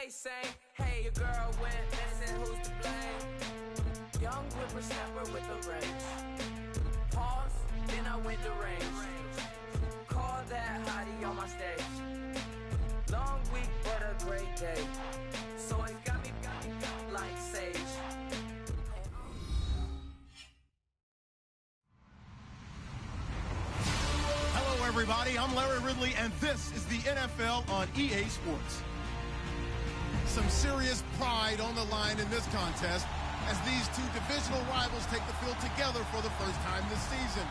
they saying, hey, your girl went missing, who's to blame? Young whippersnapper with the rage. Pause, then I went to range. Call that hottie on my stage. Long week, but a great day. So it got me like sage. Hello, everybody. I'm Larry Ridley, and this is the NFL on EA Sports. Some serious pride on the line in this contest as these two divisional rivals take the field together for the first time this season.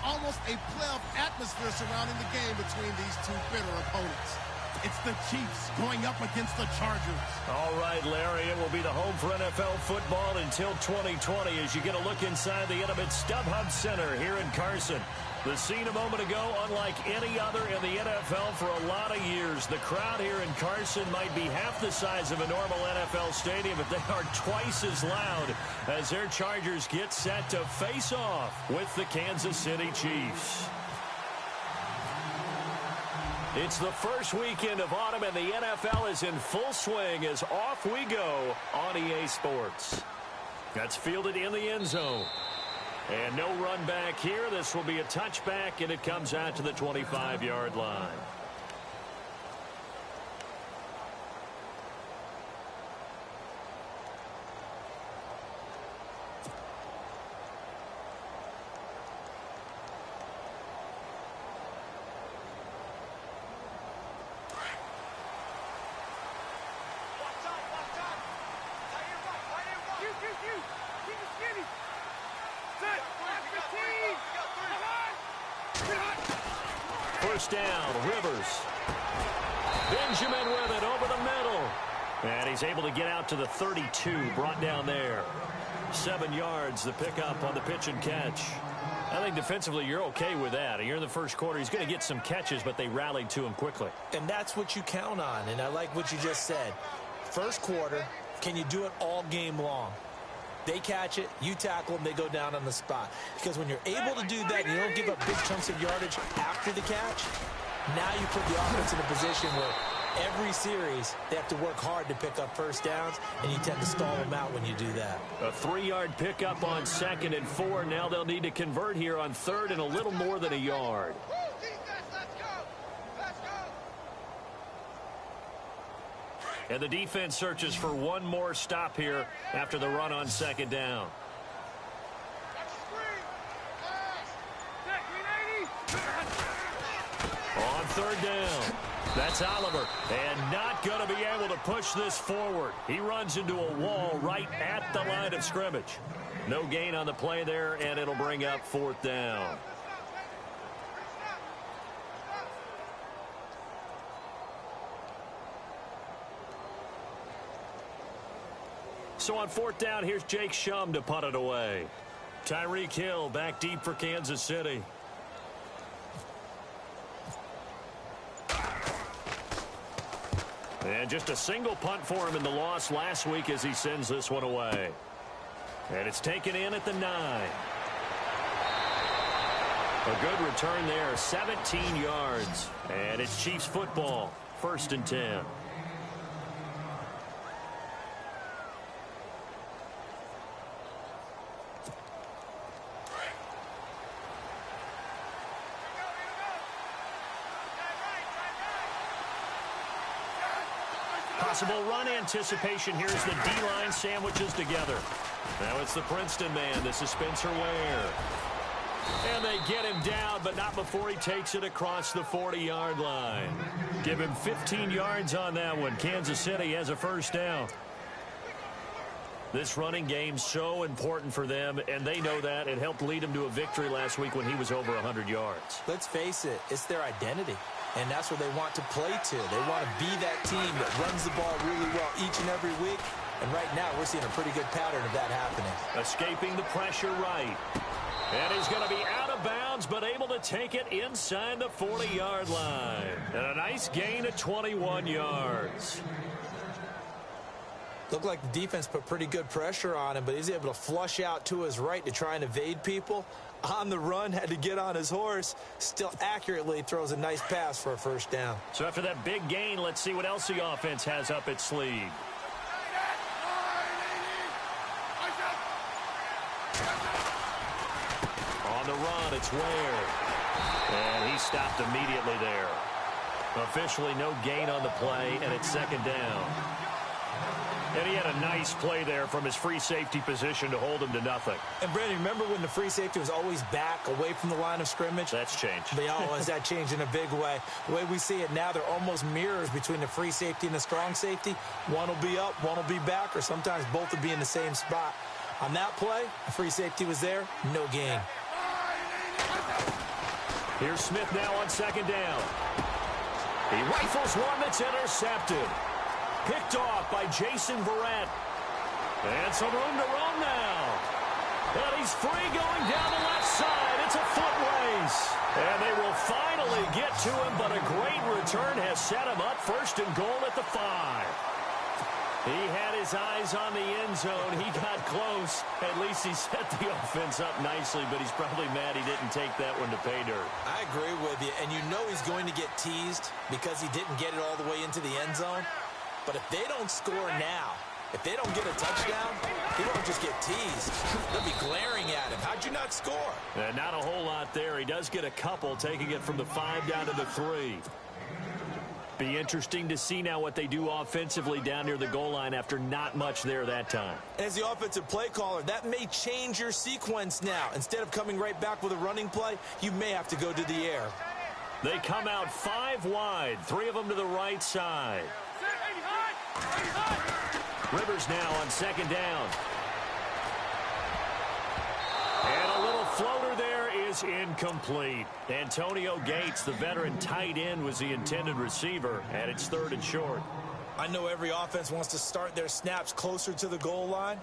Almost a playoff atmosphere surrounding the game between these two bitter opponents. It's the Chiefs going up against the Chargers. All right, Larry, it will be the home for NFL football until 2020 as you get a look inside the intimate StubHub Center here in Carson. The scene a moment ago, unlike any other in the NFL for a lot of years. The crowd here in Carson might be half the size of a normal NFL stadium, but they are twice as loud as their Chargers get set to face off with the Kansas City Chiefs. It's the first weekend of autumn, and the NFL is in full swing as off we go on EA Sports. That's fielded in the end zone. And no run back here. This will be a touchback, and it comes out to the 25-yard line. First down, Rivers. Benjamin with it over the middle. And he's able to get out to the 32, brought down there. 7 yards, the pickup on the pitch and catch. I think defensively you're okay with that. Here in the first quarter, he's going to get some catches, but they rallied to him quickly. And that's what you count on, and I like what you just said. First quarter, can you do it all game long? They catch it, you tackle them, they go down on the spot. Because when you're able to do that and you don't give up big chunks of yardage after the catch, now you put the offense in a position where every series they have to work hard to pick up first downs, and you tend to stall them out when you do that. A 3-yard pickup on 2nd and 4. Now they'll need to convert here on 3rd and a little more than a yard. And the defense searches for one more stop here after the run on 2nd down. On 3rd down, that's Oliver, and not going to be able to push this forward. He runs into a wall right at the line of scrimmage. No gain on the play there, and it'll bring up 4th down. So on 4th down, here's Jake Shum to punt it away. Tyreek Hill back deep for Kansas City. And just a single punt for him in the loss last week as he sends this one away. And it's taken in at the 9. A good return there, 17 yards. And it's Chiefs football, 1st and 10. Possible run anticipation. Here's the D-line sandwiches together. Now it's the Princeton man. This is Spencer Ware. And they get him down, but not before he takes it across the 40-yard line. Give him 15 yards on that one. Kansas City has a 1st down. This running game's so important for them, and they know that. It helped lead them to a victory last week when he was over 100 yards. Let's face it, it's their identity. And that's what they want to play to. They want to be that team that runs the ball really well each and every week. And right now, we're seeing a pretty good pattern of that happening. Escaping the pressure right. And he's going to be out of bounds, but able to take it inside the 40-yard line. And a nice gain of 21 yards. Looked like the defense put pretty good pressure on him, but he's able to flush out to his right to try and evade people. On the run, had to get on his horse. Still accurately throws a nice pass for a first down. So after that big gain, let's see what else the offense has up its sleeve. On the run, it's Ware. And he stopped immediately there. Officially no gain on the play, and it's second down. And he had a nice play there from his free safety position to hold him to nothing. And, Brandon, remember when the free safety was always back away from the line of scrimmage? That's changed. They always that changed in a big way. The way we see it now, they're almost mirrors between the free safety and the strong safety. One will be up, one will be back, or sometimes both will be in the same spot. On that play, the free safety was there, no gain. Here's Smith now on second down. He rifles one that's intercepted. Picked off by Jason Verrett. And some room to run now. And he's free going down the left side. It's a foot race. And they will finally get to him, but a great return has set him up first and goal at the 5. He had his eyes on the end zone. He got close. At least he set the offense up nicely, but he's probably mad he didn't take that one to pay dirt. I agree with you, and you know he's going to get teased because he didn't get it all the way into the end zone. But if they don't score now, if they don't get a touchdown, he won't just get teased. They'll be glaring at him. How'd you not score? Not a whole lot there. He does get a couple, taking it from the 5 down to the 3. Be interesting to see now what they do offensively down near the goal line after not much there that time. As the offensive play caller, that may change your sequence now. Instead of coming right back with a running play, you may have to go to the air. They come out 5 wide, 3 of them to the right side. Rivers now on second down. And a little floater there is incomplete. Antonio Gates, the veteran tight end, was the intended receiver, and it's 3rd and short. I know every offense wants to start their snaps closer to the goal line,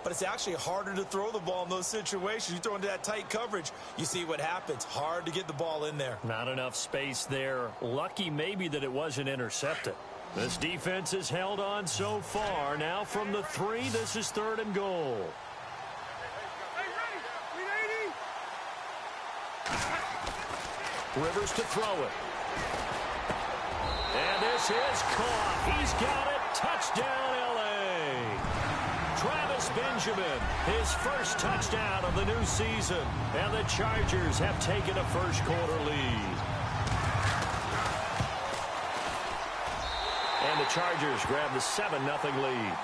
but it's actually harder to throw the ball in those situations. You throw into that tight coverage, you see what happens. Hard to get the ball in there. Not enough space there. Lucky maybe that it wasn't intercepted. This defense has held on so far. Now from the 3, this is 3rd and goal. Rivers to throw it. And this is caught. He's got it. Touchdown, L.A. Travis Benjamin, his first touchdown of the new season. And the Chargers have taken a first-quarter lead. And the Chargers grab the 7-0 lead.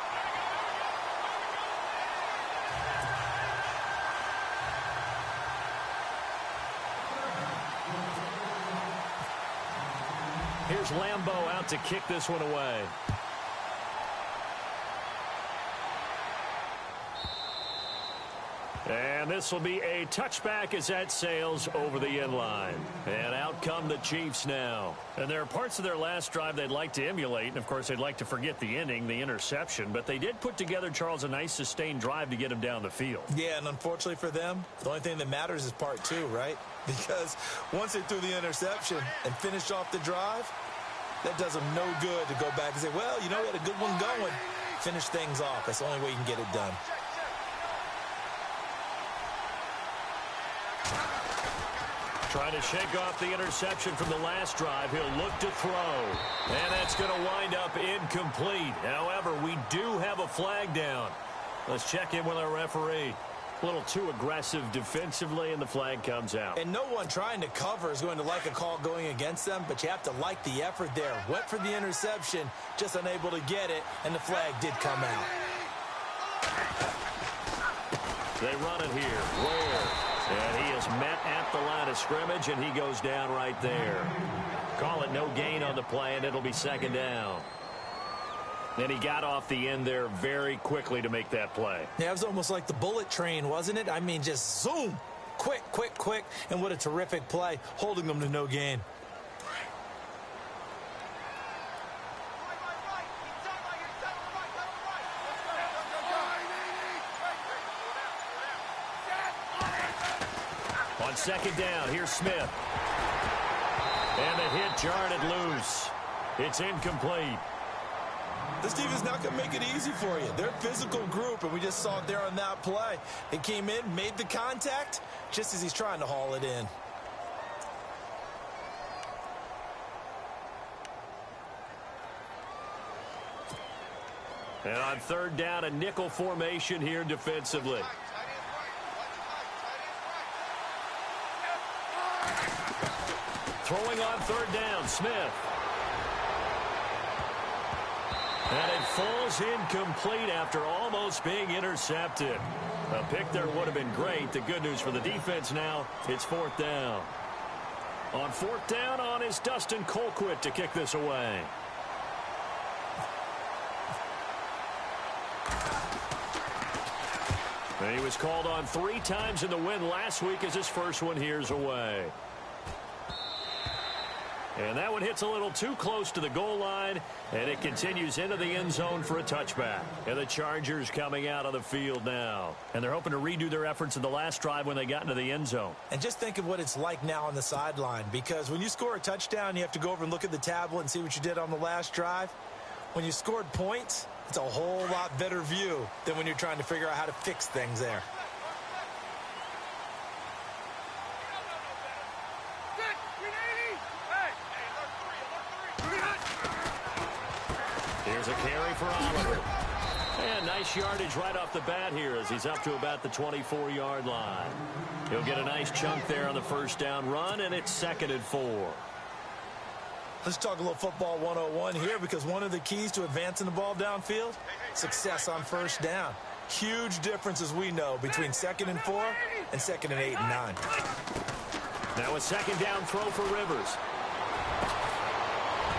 Here's Lambeau out to kick this one away. And this will be a touchback as that sails over the end line. And out come the Chiefs now. And there are parts of their last drive they'd like to emulate. And, of course, they'd like to forget the ending, the interception. But they did put together, Charles, a nice sustained drive to get him down the field. Yeah, and unfortunately for them, the only thing that matters is part 2, right? Because once they threw the interception and finished off the drive, that does them no good to go back and say, well, you know, we had a good one going. Finish things off. That's the only way you can get it done. Trying to shake off the interception from the last drive. He'll look to throw. And that's going to wind up incomplete. However, we do have a flag down. Let's check in with our referee. A little too aggressive defensively, and the flag comes out. And no one trying to cover is going to like a call going against them, but you have to like the effort there. Went for the interception, just unable to get it, and the flag did come out. They run it here. Ware. And he is met at the line of scrimmage, and he goes down right there. Call it no gain on the play, and it'll be second down. And he got off the end there very quickly to make that play. Yeah, it was almost like the bullet train, wasn't it? I mean, just zoom. Quick, quick, quick. And what a terrific play, holding them to no gain. On second down, here's Smith. And the hit jarred it loose. It's incomplete. This team is not going to make it easy for you. They're a physical group, and we just saw it there on that play. They came in, made the contact, just as he's trying to haul it in. And on third down, a nickel formation here defensively. Throwing on third down, Smith. And it falls incomplete after almost being intercepted. A pick there would have been great. The good news for the defense now, it's fourth down. On fourth down on is Dustin Colquitt to kick this away. And he was called on 3 times in the win last week as his first one here's away. And that one hits a little too close to the goal line, and it continues into the end zone for a touchback. And the Chargers coming out of the field now. And they're hoping to redo their efforts in the last drive when they got into the end zone. And just think of what it's like now on the sideline, because when you score a touchdown, you have to go over and look at the tablet and see what you did on the last drive. When you scored points, it's a whole lot better view than when you're trying to figure out how to fix things there. Here's a carry for Oliver. And nice yardage right off the bat here as he's up to about the 24-yard line. He'll get a nice chunk there on the first down run, and it's 2nd and 4. Let's talk a little football 101 here, because one of the keys to advancing the ball downfield, success on first down. Huge difference, as we know, between 2nd and 4 and 2nd and 8 and 9. Now a second down throw for Rivers.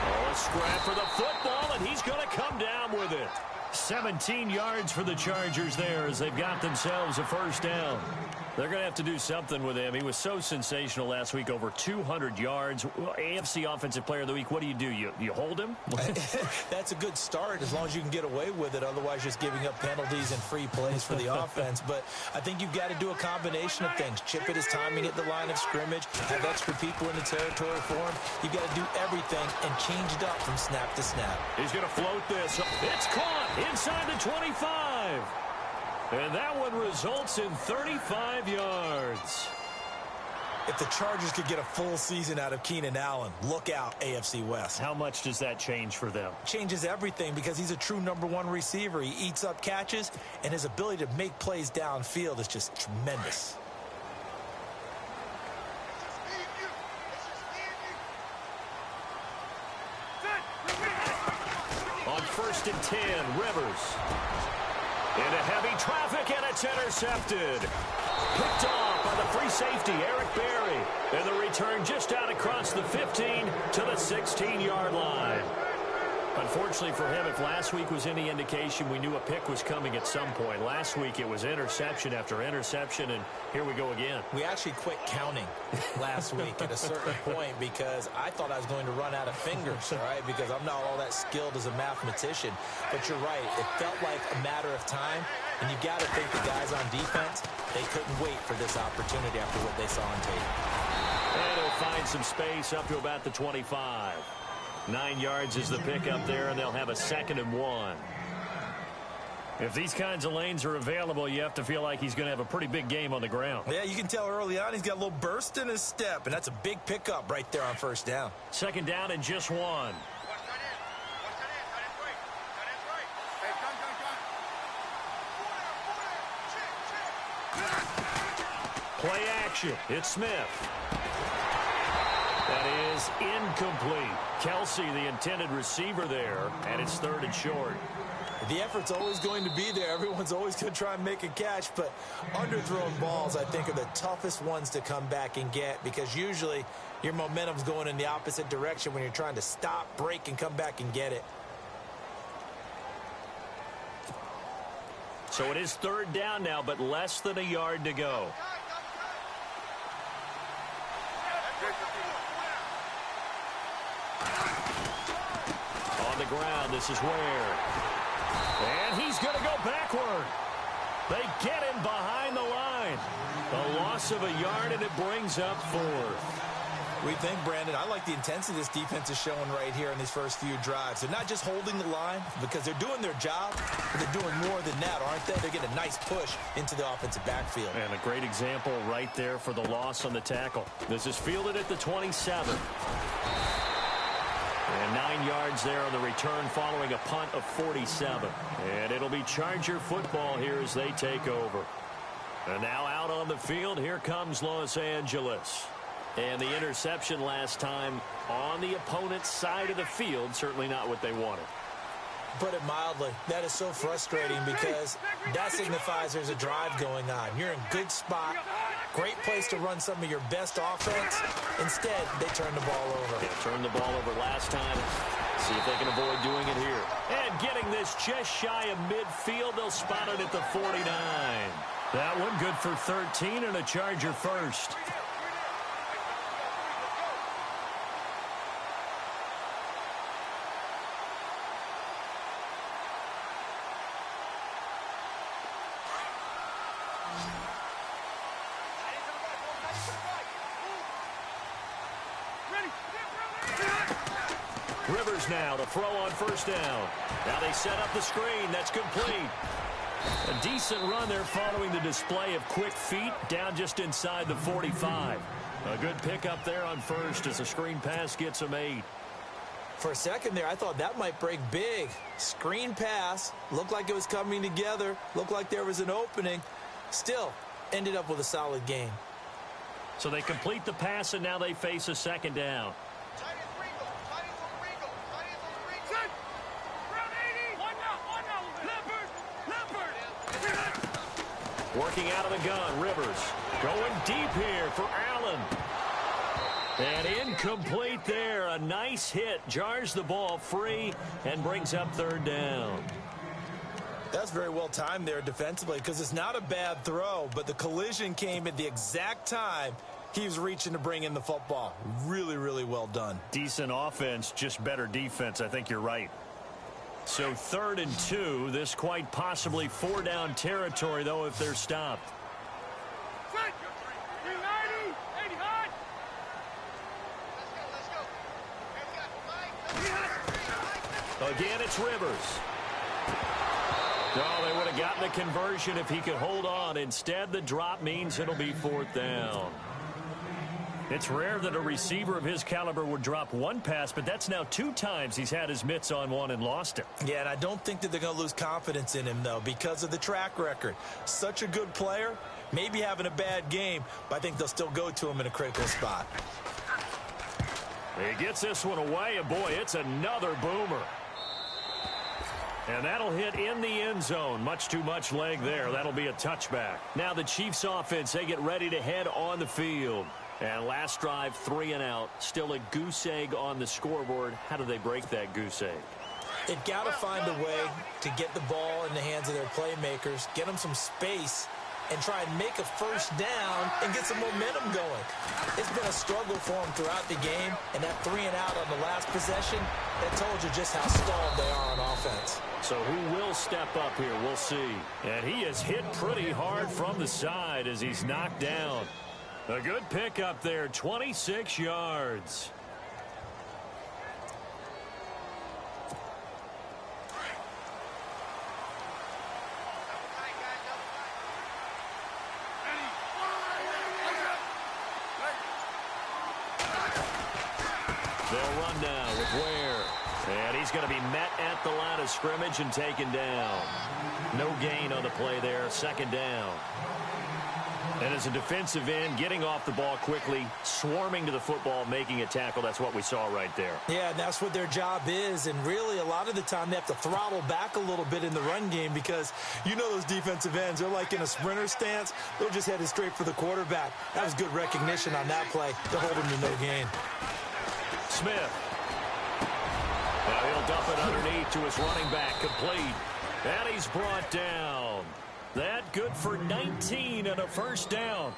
Oh, a scrap for the football, and he's going to come down with it. 17 yards for the Chargers there as they've got themselves a first down. They're going to have to do something with him. He was so sensational last week, over 200 yards. AFC Offensive Player of the Week, what do? You hold him? That's a good start as long as you can get away with it. Otherwise, just giving up penalties and free plays for the offense. But I think you've got to do a combination of things. Chip at his timing at the line of scrimmage, have extra people in the territory for him. You've got to do everything and change it up from snap to snap. He's going to float this. It's caught inside the 25. And that one results in 35 yards. If the Chargers could get a full season out of Keenan Allen, look out, AFC West. How much does that change for them? Changes everything, because he's a true #1 receiver. He eats up catches, and his ability to make plays downfield is just tremendous. On 1st and 10, Rivers. Into heavy traffic, and it's intercepted. Picked off by the free safety, Eric Berry. And the return just out across the 15 to the 16-yard line. Unfortunately for him, if last week was any indication, we knew a pick was coming at some point. Last week it was interception after interception, and here we go again. We actually quit counting last week at a certain point, because I thought I was going to run out of fingers, all right, because I'm not all that skilled as a mathematician. But you're right, it felt like a matter of time, and you got to think the guys on defense, they couldn't wait for this opportunity after what they saw on tape. And he'll find some space up to about the 25. 9 yards is the pick up there, and they'll have a 2nd and 1. If these kinds of lanes are available, you have to feel like he's going to have a pretty big game on the ground. Yeah, you can tell early on he's got a little burst in his step, and that's a big pickup right there on first down. 2nd down and just 1. Play action. It's Smith. That is incomplete. Kelsey, the intended receiver there, and it's 3rd and short. The effort's always going to be there. Everyone's always going to try and make a catch, but underthrown balls, I think, are the toughest ones to come back and get, because usually your momentum's going in the opposite direction when you're trying to stop, break, and come back and get it. So it is 3rd down now, but less than a yard to go. On the ground, this is Ware. And he's going to go backward. They get him behind the line. A loss of a yard, and it brings up 4th. We think, Brandon, I like the intensity this defense is showing right here in these first few drives. They're not just holding the line because they're doing their job, but they're doing more than that, aren't they? They're getting a nice push into the offensive backfield. And a great example right there for the loss on the tackle. This is fielded at the 27. And 9 yards there on the return following a punt of 47. And it'll be Charger football here as they take over. And now out on the field, here comes Los Angeles. And the interception last time on the opponent's side of the field, certainly not what they wanted. Put it mildly, that is so frustrating because that signifies there's a drive going on. You're in good spot, great place to run some of your best offense. Instead, they turn the ball over. Yeah, turned the ball over last time. See if they can avoid doing it here. And getting this just shy of midfield, they'll spot it at the 49. That one good for 13 and a Charger first. Rivers now to throw on first down. Now they set up the screen. That's complete. A decent run there following the display of quick feet down just inside the 45. A good pickup there on first as the screen pass gets him 8. For a second there, I thought that might break big. Screen pass. Looked like it was coming together. Looked like there was an opening. Still, ended up with a solid game. So they complete the pass, and now they face a second down. Working out of the gun, Rivers. Going deep here for Allen. And incomplete there. A nice hit. Jars the ball free and brings up third down. That's very well timed there defensively because it's not a bad throw, but the collision came at the exact time he was reaching to bring in the football. Really, really well done. Decent offense, just better defense. I think you're right. So 3rd and 2. This quite possibly 4-down territory, though, if they're stopped. Again, it's Rivers. Oh, they would have gotten the conversion if he could hold on. Instead, the drop means it'll be 4th down. It's rare that a receiver of his caliber would drop one pass, but that's now 2 times he's had his mitts on one and lost it. Yeah, and I don't think that they're going to lose confidence in him, though, because of the track record. Such a good player, maybe having a bad game, but I think they'll still go to him in a critical spot. He gets this one away, and boy, it's another boomer. And that'll hit in the end zone. Much too much leg there. That'll be a touchback. Now the Chiefs offense, they get ready to head on the field. And last drive, 3 and out. Still a goose egg on the scoreboard. How do they break that goose egg? They've got to find a way to get the ball in the hands of their playmakers, get them some space, and try and make a first down and get some momentum going. It's been a struggle for them throughout the game, and that 3 and out on the last possession, that told you just how stalled they are on offense. So who will step up here? We'll see. And he is hit pretty hard from the side as he's knocked down. A good pickup there, 26 yards. They'll run now with Ware. And he's going to be met at the line of scrimmage and taken down. No gain on the play there, 2nd down. And as a defensive end, getting off the ball quickly, swarming to the football, making a tackle, that's what we saw right there. Yeah, and that's what their job is. And really, a lot of the time, they have to throttle back a little bit in the run game because you know those defensive ends, they're like in a sprinter stance. They're just headed straight for the quarterback. That was good recognition on that play to hold him to no gain. Smith. Now he'll dump it underneath to his running back, complete. And he's brought down. That good for 19 and a first down.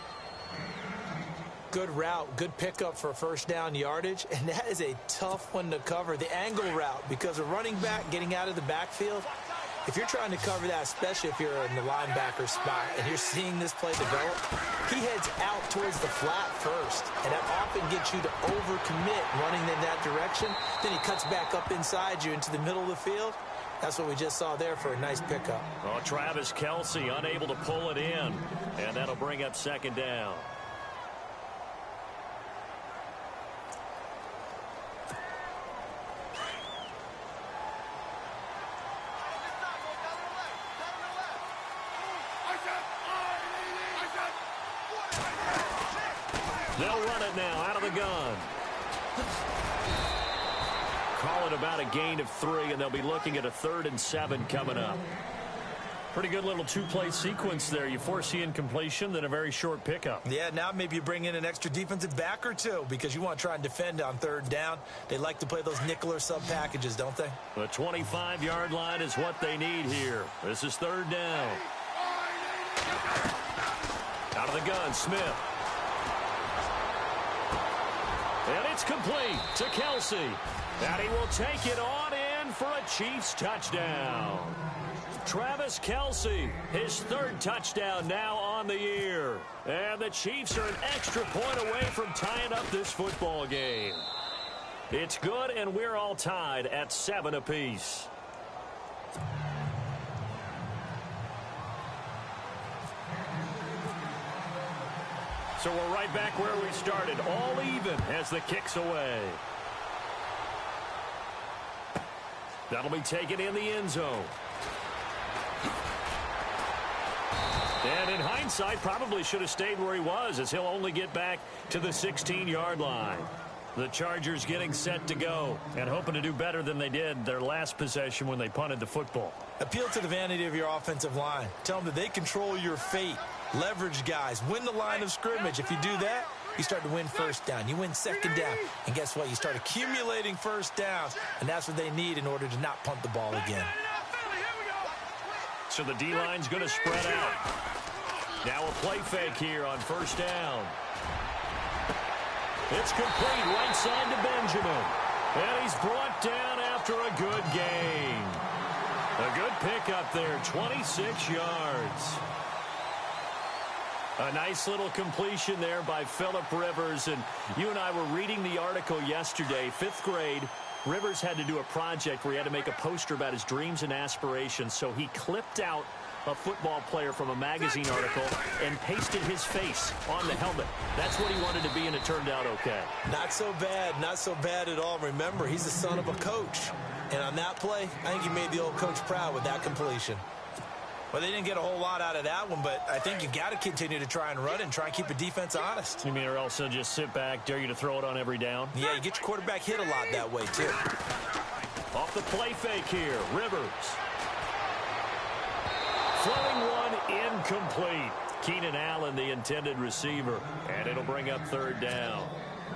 Good route, good pickup for first down yardage, and that is a tough one to cover, the angle route, because a running back getting out of the backfield, If you're trying to cover that, especially if you're in the linebacker spot and you're seeing this play develop, he heads out towards the flat first, and that often gets you to overcommit running in that direction. Then he cuts back up inside you into the middle of the field. That's what we just saw there for a nice pickup. Oh, Travis Kelce unable to pull it in, and that'll bring up second down. They'll run it now out of the gun. Call it about a gain of 3, and they'll be looking at a 3rd and 7 coming up. Pretty good little two-play sequence there. You force the incompletion, then a very short pickup. Yeah, now maybe you bring in an extra defensive back or two because you want to try and defend on 3rd down. They like to play those nickel or sub packages, don't they? The 25-yard line is what they need here. This is 3rd down. Out of the gun, Smith. And it's complete to Kelce. And he will take it on in for a Chiefs touchdown. Travis Kelce, his 3rd touchdown now on the year. And the Chiefs are an extra point away from tying up this football game. It's good, and we're all tied at 7 apiece. So we're right back where we started, all even as the kick's away. That'll be taken in the end zone. And in hindsight, probably should have stayed where he was, as he'll only get back to the 16-yard line. The Chargers getting set to go and hoping to do better than they did their last possession when they punted the football. Appeal to the vanity of your offensive line. Tell them that they control your fate. Leverage guys. Win the line of scrimmage. If you do that, you start to win 1st down. You win 2nd down. And guess what? You start accumulating 1st downs. And that's what they need in order to not punt the ball again. So the D-line's going to spread out. Now a play fake here on 1st down. It's complete right side to Benjamin. And he's brought down after a good gain. A good pickup there, 26 yards. A nice little completion there by Phillip Rivers. And you and I were reading the article yesterday, 5th grade. Rivers had to do a project where he had to make a poster about his dreams and aspirations. So he clipped out a football player from a magazine article and pasted his face on the helmet. That's what he wanted to be, and it turned out okay. Not so bad at all. Remember, he's the son of a coach. And on that play, I think he made the old coach proud with that completion. Well, they didn't get a whole lot out of that one, but I think you've got to continue to try and run and try and keep a defense honest. You mean, or else they'll just sit back, dare you to throw it on every down? Yeah, you get your quarterback hit a lot that way, too. Off the play fake here, Rivers. Throwing one incomplete. Keenan Allen, the intended receiver, and it'll bring up 3rd down.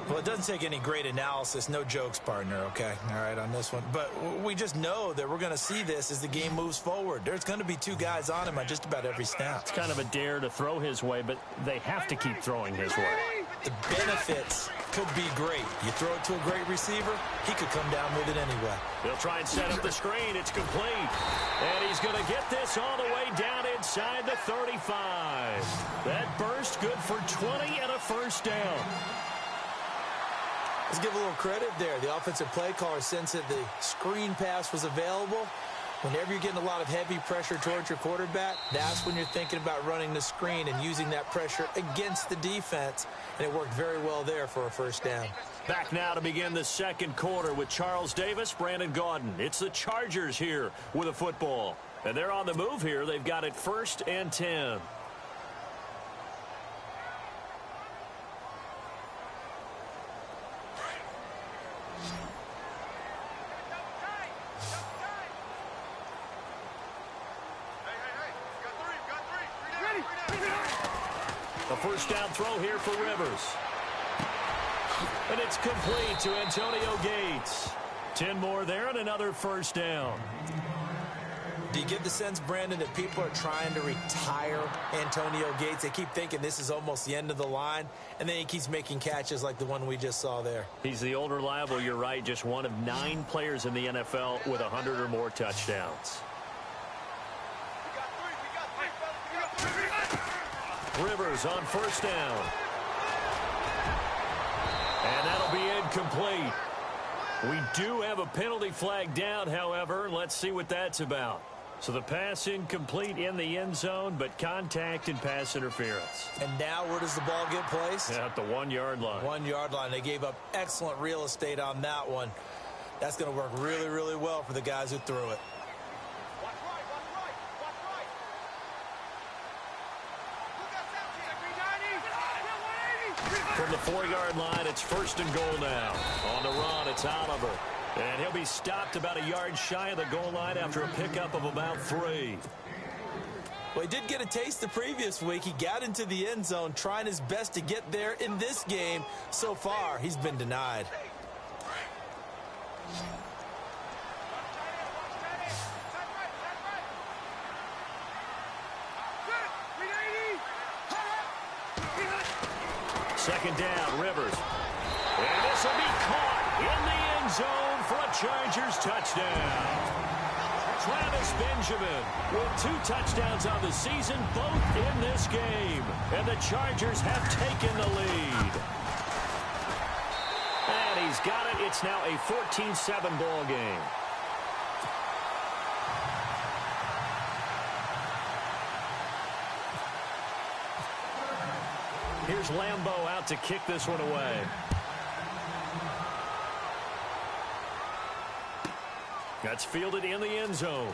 Well, it doesn't take any great analysis. No jokes, partner, okay? All right, on this one. But we just know that we're going to see this as the game moves forward. There's going to be 2 guys on him on just about every snap. It's kind of a dare to throw his way, but they have to keep throwing his way. The benefits could be great. You throw it to a great receiver, he could come down with it anyway. They'll try and set up the screen. It's complete. And he's going to get this all the way down inside the 35. That burst good for 20 and a 1st down. Let's give a little credit there. The offensive play caller sensed that the screen pass was available. Whenever you're getting a lot of heavy pressure towards your quarterback, that's when you're thinking about running the screen and using that pressure against the defense. And it worked very well there for a 1st down. Back now to begin the 2nd quarter with Charles Davis, Brandon Gaudin. It's the Chargers here with a football. And they're on the move here. They've got it 1st and 10. A 1st down throw here for Rivers. And it's complete to Antonio Gates. 10 more there and another 1st down. Do you get the sense, Brandon, that people are trying to retire Antonio Gates? They keep thinking this is almost the end of the line, and then he keeps making catches like the one we just saw there. He's the old reliable, you're right, just one of 9 players in the NFL with 100 or more touchdowns. Rivers on first down. And that'll be incomplete. We do have a penalty flag down, however. Let's see what that's about. So the pass incomplete in the end zone, but contact and pass interference. And now where does the ball get placed? At the 1-yard line. 1-yard line. They gave up excellent real estate on that one. That's going to work really, really well for the guys who threw it. From the 4-yard line, it's first and goal now. On the run, it's Oliver. And he'll be stopped about a yard shy of the goal line after a pickup of about 3. Well, he did get a taste the previous week. He got into the end zone trying his best to get there in this game. So far, he's been denied. Second down, Rivers. And this will be caught in the end zone for a Chargers touchdown. Travis Benjamin with 2 touchdowns on the season, both in this game. And the Chargers have taken the lead. And he's got it. It's now a 14-7 ball game. Here's Lambeau out to kick this one away. That's fielded in the end zone.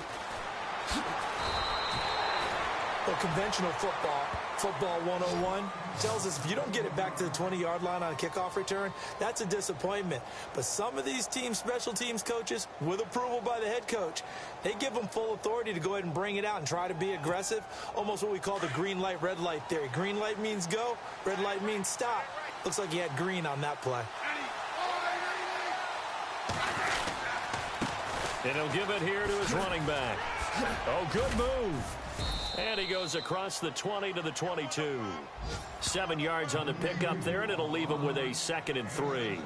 Well, conventional football 101, tells us if you don't get it back to the 20-yard line on a kickoff return, that's a disappointment. But some of these teams, special teams coaches, with approval by the head coach, they give them full authority to go ahead and bring it out and try to be aggressive, almost what we call the green light, red light theory. Green light means go, red light means stop. Looks like he had green on that play. And he'll give it here to his running back. Oh, good move. And he goes across the 20 to the 22. 7 yards on the pickup there, and it'll leave him with a 2nd and 3.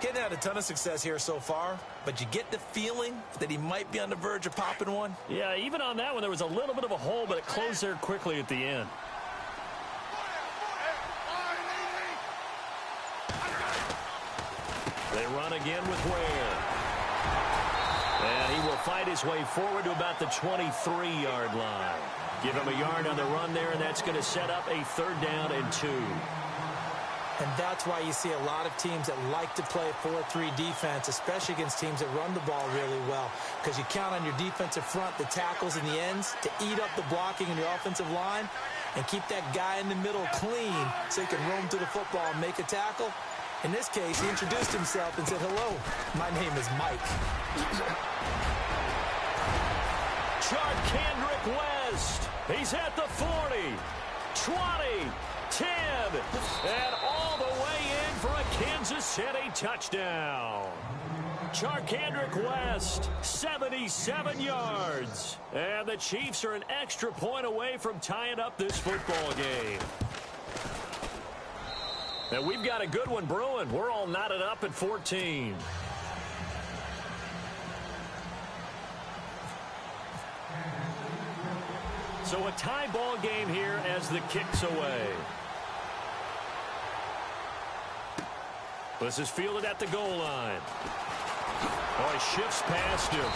Getting had a ton of success here so far, but you get the feeling that he might be on the verge of popping one. Yeah, even on that one, there was a little bit of a hole, but it closed there quickly at the end. They run again with Ware. And he will fight his way forward to about the 23-yard line. Give him a yard on the run there, and that's going to set up a 3rd down and 2. And that's why you see a lot of teams that like to play 4-3 defense, especially against teams that run the ball really well, because you count on your defensive front, the tackles and the ends, to eat up the blocking in your offensive line and keep that guy in the middle clean so he can roam to the football and make a tackle. In this case, he introduced himself and said, "Hello, my name is Mike." Kendrick West. He's at the 40, 20, 10, and all the way in for a Kansas City touchdown. Kendrick West, 77 yards. And the Chiefs are an extra point away from tying up this football game. And we've got a good one brewing. We're all knotted up at 14. So a tie ball game here as the kick's away. This is fielded at the goal line. Oh, he shifts past him.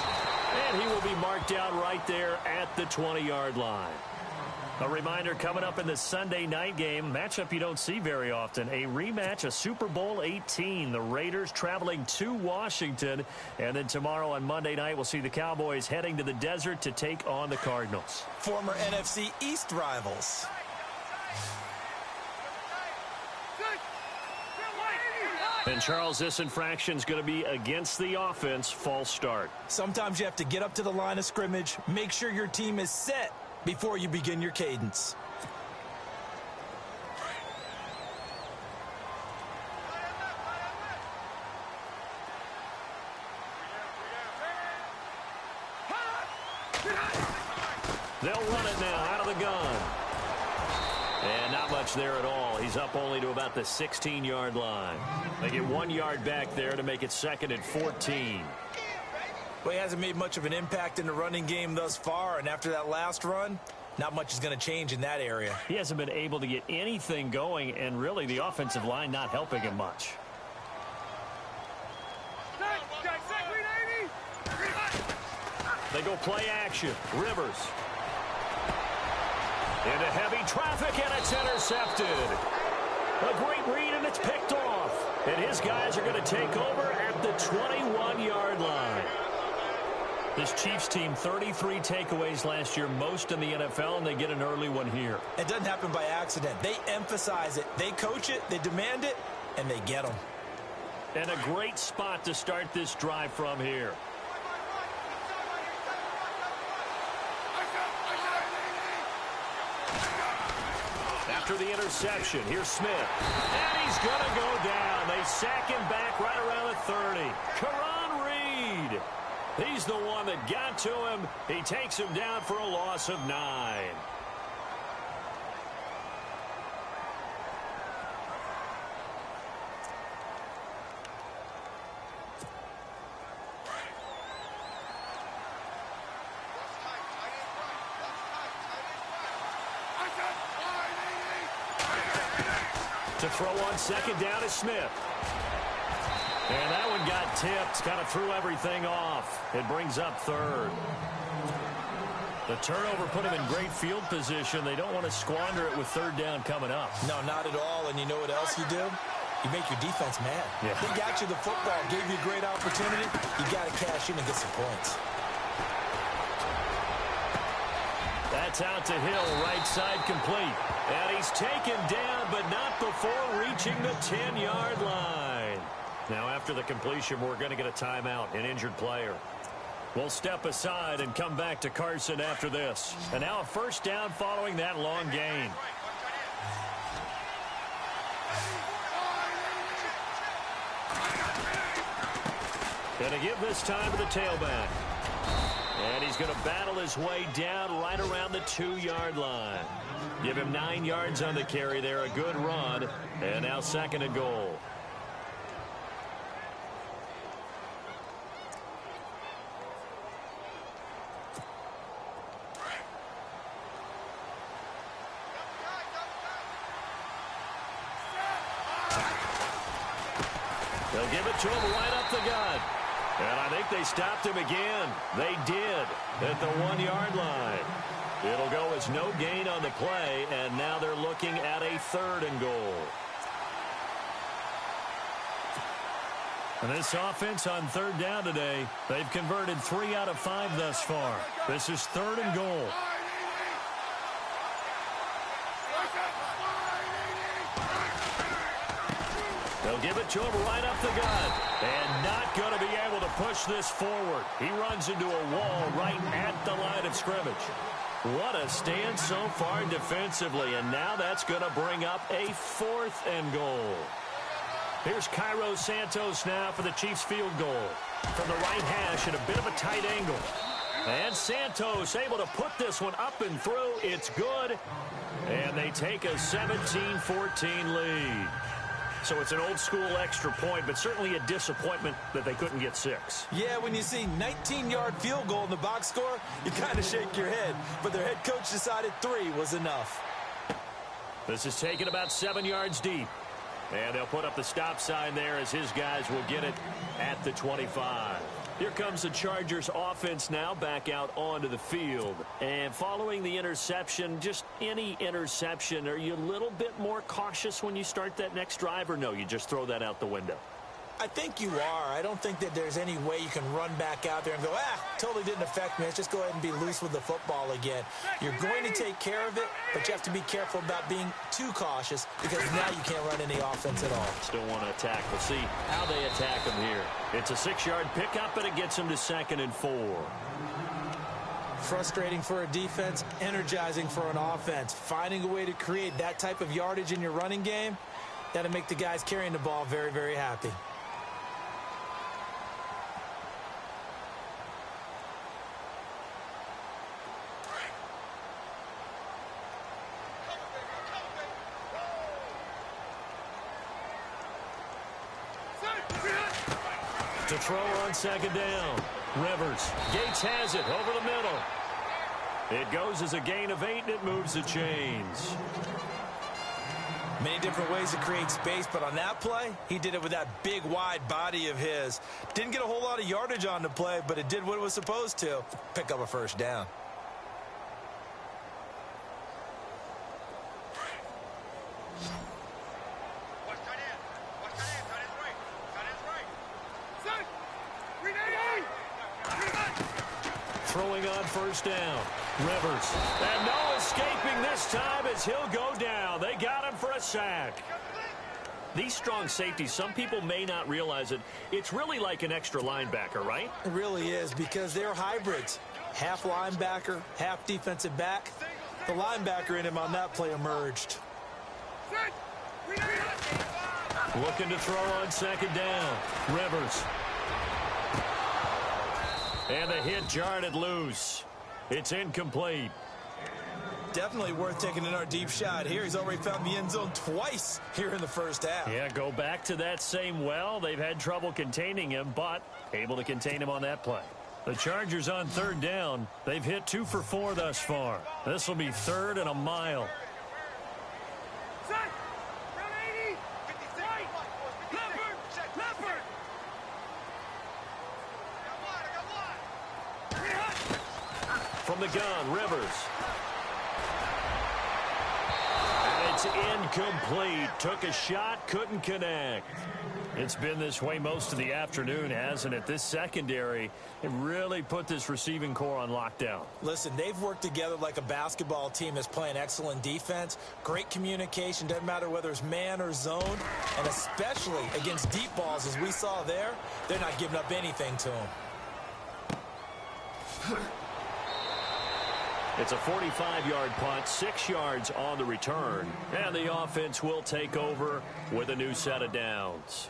And he will be marked out right there at the 20-yard line. A reminder coming up in the Sunday night game, matchup you don't see very often, a rematch of Super Bowl 18. The Raiders traveling to Washington. And then tomorrow on Monday night, we'll see the Cowboys heading to the desert to take on the Cardinals. Former NFC East rivals. And, Charles, this infraction is going to be against the offense, false start. Sometimes you have to get up to the line of scrimmage, make sure your team is set before you begin your cadence. They'll run it now out of the gun. And not much there at all. He's up only to about the 16-yard line. They get 1 yard back there to make it 2nd and 14. Well, he hasn't made much of an impact in the running game thus far, and after that last run, not much is going to change in that area. He hasn't been able to get anything going, and really the offensive line not helping him much. They go play action. Rivers. Into heavy traffic, and it's intercepted. A great read, and it's picked off. And his guys are going to take over at the 21-yard line. This Chiefs team, 33 takeaways last year, most in the NFL, and they get an early one here. It doesn't happen by accident. They emphasize it. They coach it, they demand it, and they get them. And a great spot to start this drive from here. After the interception, here's Smith. And he's going to go down. They sack him back right around the 30. Karan Reed. He's the one that got to him. He takes him down for a loss of 9. To throw on second down is Smith. And that one got tipped, kind of threw everything off. It brings up third. The turnover put him in great field position. They don't want to squander it with third down coming up. No, not at all. And you know what else you do? You make your defense mad. Yeah. They got you the football, gave you a great opportunity. You got to cash in and get some points. That's out to Hill, right side complete. And he's taken down, but not before reaching the 10-yard line. Now, after the completion, we're going to get a timeout, an injured player. We'll step aside and come back to Carson after this. And now a first down following that long gain. Going to give this time to the tailback. And he's going to battle his way down right around the 2-yard line. Give him 9 yards on the carry there. A good run. And now second and goal. They'll give it to him right up the gut. And I think they stopped him again. They did at the 1-yard line. It'll go as no gain on the play, and now they're looking at a third and goal. And this offense on third down today, they've converted 3 out of 5 thus far. This is third and goal. They'll give it to him right up the gut. And not going to be able to push this forward. He runs into a wall right at the line of scrimmage. What a stand so far defensively. And now that's going to bring up a fourth and goal. Here's Cairo Santos now for the Chiefs field goal. From the right hash at a bit of a tight angle. And Santos able to put this one up and through. It's good. And they take a 17-14 lead. So it's an old-school extra point, but certainly a disappointment that they couldn't get 6. Yeah, when you see 19-yard field goal in the box score, you kind of shake your head. But their head coach decided 3 was enough. This is taken about 7 yards deep. And they'll put up the stop sign there as his guys will get it at the 25. Here comes the Chargers offense now back out onto the field. And following the interception, just any interception, are you a little bit more cautious when you start that next drive, or no, you just throw that out the window? I think you are. I don't think that there's any way you can run back out there and go, totally didn't affect me. Let's just go ahead and be loose with the football again. You're going to take care of it, but you have to be careful about being too cautious because now you can't run any offense at all. Still want to attack. We'll see how they attack them here. It's a 6-yard pickup, and it gets them to 2nd and 4. Frustrating for a defense, energizing for an offense. Finding a way to create that type of yardage in your running game, that'll make the guys carrying the ball very, very happy. To throw on 2nd down. Rivers. Gates has it over the middle. It goes as a gain of 8, and it moves the chains. Many different ways to create space, but on that play, he did it with that big, wide body of his. Didn't get a whole lot of yardage on the play, but it did what it was supposed to. Pick up a first down. Throwing on first down. Rivers. And no escaping this time as he'll go down. They got him for a sack. These strong safeties, some people may not realize it. It's really like an extra linebacker, right? It really is, because they're hybrids. Half linebacker, half defensive back. The linebacker in him on that play emerged. Looking to throw on second down. Rivers. And the hit jarred it loose. It's incomplete. Definitely worth taking in our deep shot here. He's already found the end zone twice here in the first half. Yeah, go back to that same well. They've had trouble containing him, but able to contain him on that play. The Chargers on third down. They've hit 2 for 4 thus far. This will be 3rd and a mile. From the gun, Rivers. And it's incomplete. Took a shot, couldn't connect. It's been this way most of the afternoon, hasn't it? This secondary, it really put this receiving core on lockdown. Listen, they've worked together like a basketball team that's playing excellent defense. Great communication, doesn't matter whether it's man or zone. And especially against deep balls, as we saw there, they're not giving up anything to them. It's a 45-yard punt, 6 yards on the return. And the offense will take over with a new set of downs.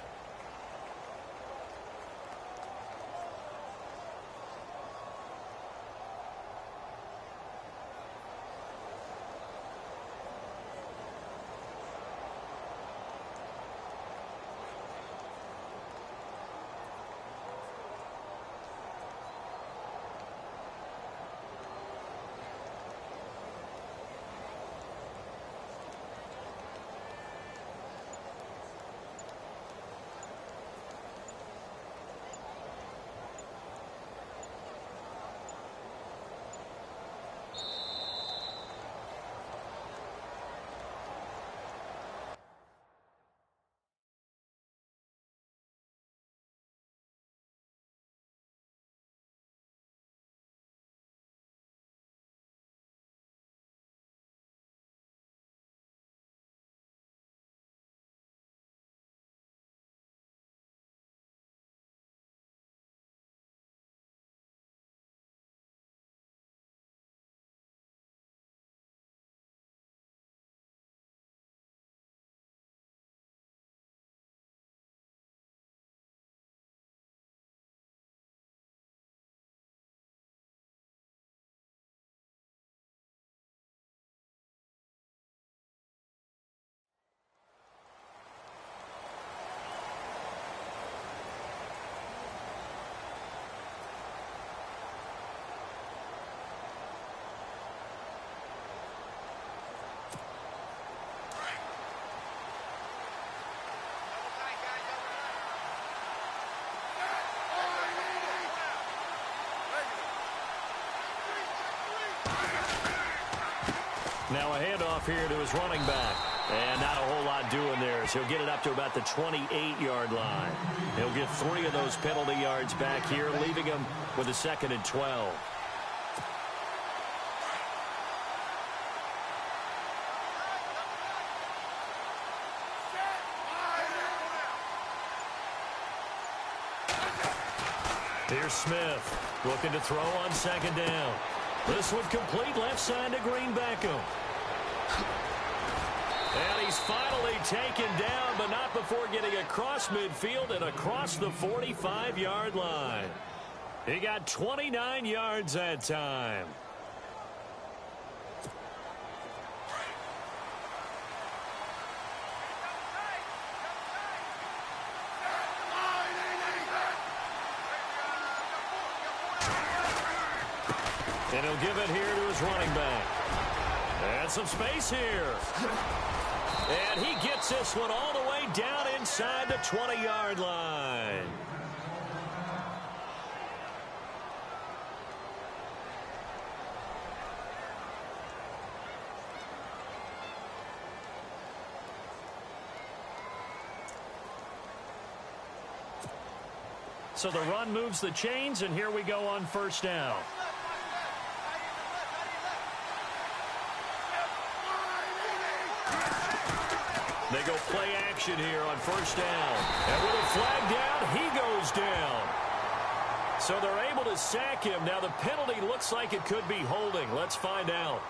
Now a handoff here to his running back. And not a whole lot doing there, so he'll get it up to about the 28-yard line. He'll get 3 of those penalty yards back here, leaving him with a 2nd and 12. Here's Smith looking to throw on 2nd down. This one complete left side to Green Beckham. And he's finally taken down, but not before getting across midfield and across the 45-yard line. He got 29 yards that time. And he'll give it here to his running back. And some space here. And he gets this one all the way down inside the 20-yard line. So the run moves the chains, and here we go on first down. They go play action here on first down. And with a flag down, he goes down. So they're able to sack him. Now the penalty looks like it could be holding. Let's find out.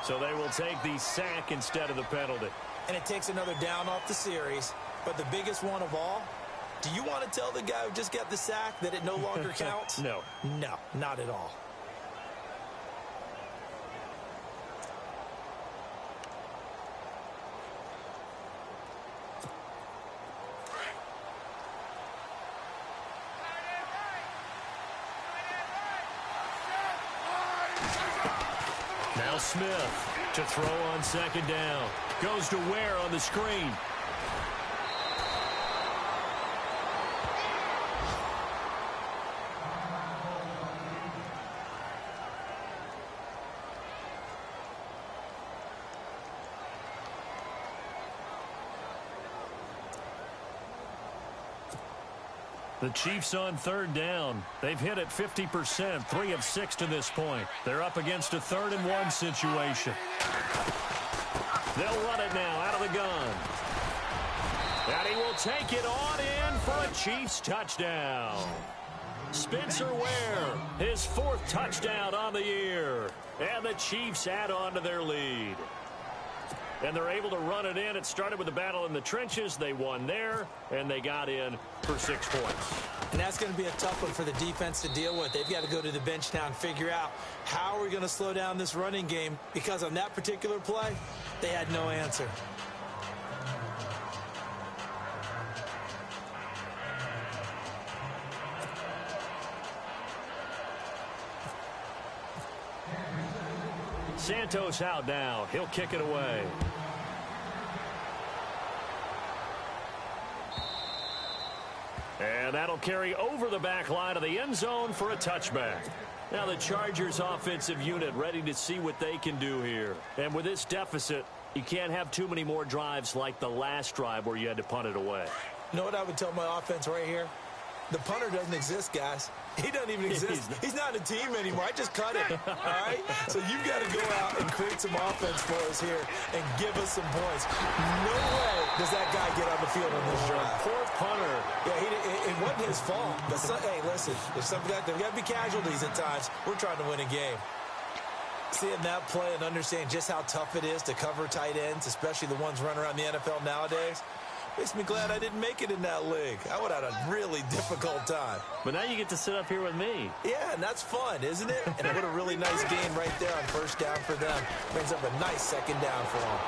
So they will take the sack instead of the penalty. And it takes another down off the series. But the biggest one of all, do you want to tell the guy who just got the sack that it no longer counts? No. No, not at all. Now Smith to throw on second down. Goes to Ware on the screen. The Chiefs on third down. They've hit it 50%, 3 of 6 to this point. They're up against a 3rd and 1 situation. They'll run it now out of the gun. And he will take it on in for a Chiefs touchdown. Spencer Ware, his 4th touchdown on the year. And the Chiefs add on to their lead. And they're able to run it in. It started with the battle in the trenches. They won there, and they got in for 6 points. And that's going to be a tough one for the defense to deal with. They've got to go to the bench now and figure out how are we going to slow down this running game, because on that particular play, they had no answer. Santos out now. He'll kick it away. And that'll carry over the back line of the end zone for a touchback. Now the Chargers offensive unit ready to see what they can do here. And with this deficit, you can't have too many more drives like the last drive where you had to punt it away. You know what I would tell my offense right here? The punter doesn't exist, guys. He doesn't even exist. He's not a team anymore. I just cut it, all right? So you've got to go out and create some offense for us here and give us some points. No way does that guy get on the field on this drive. Poor punter. Yeah, it wasn't his fault. But hey, listen, there's got to be casualties at times. We're trying to win a game. Seeing that play and understanding just how tough it is to cover tight ends, especially the ones running around the NFL nowadays, makes me glad I didn't make it in that league. I would have had a really difficult time. But now you get to sit up here with me. Yeah, and that's fun, isn't it? And what a really nice game right there on first down for them. Brings up a nice second down for them.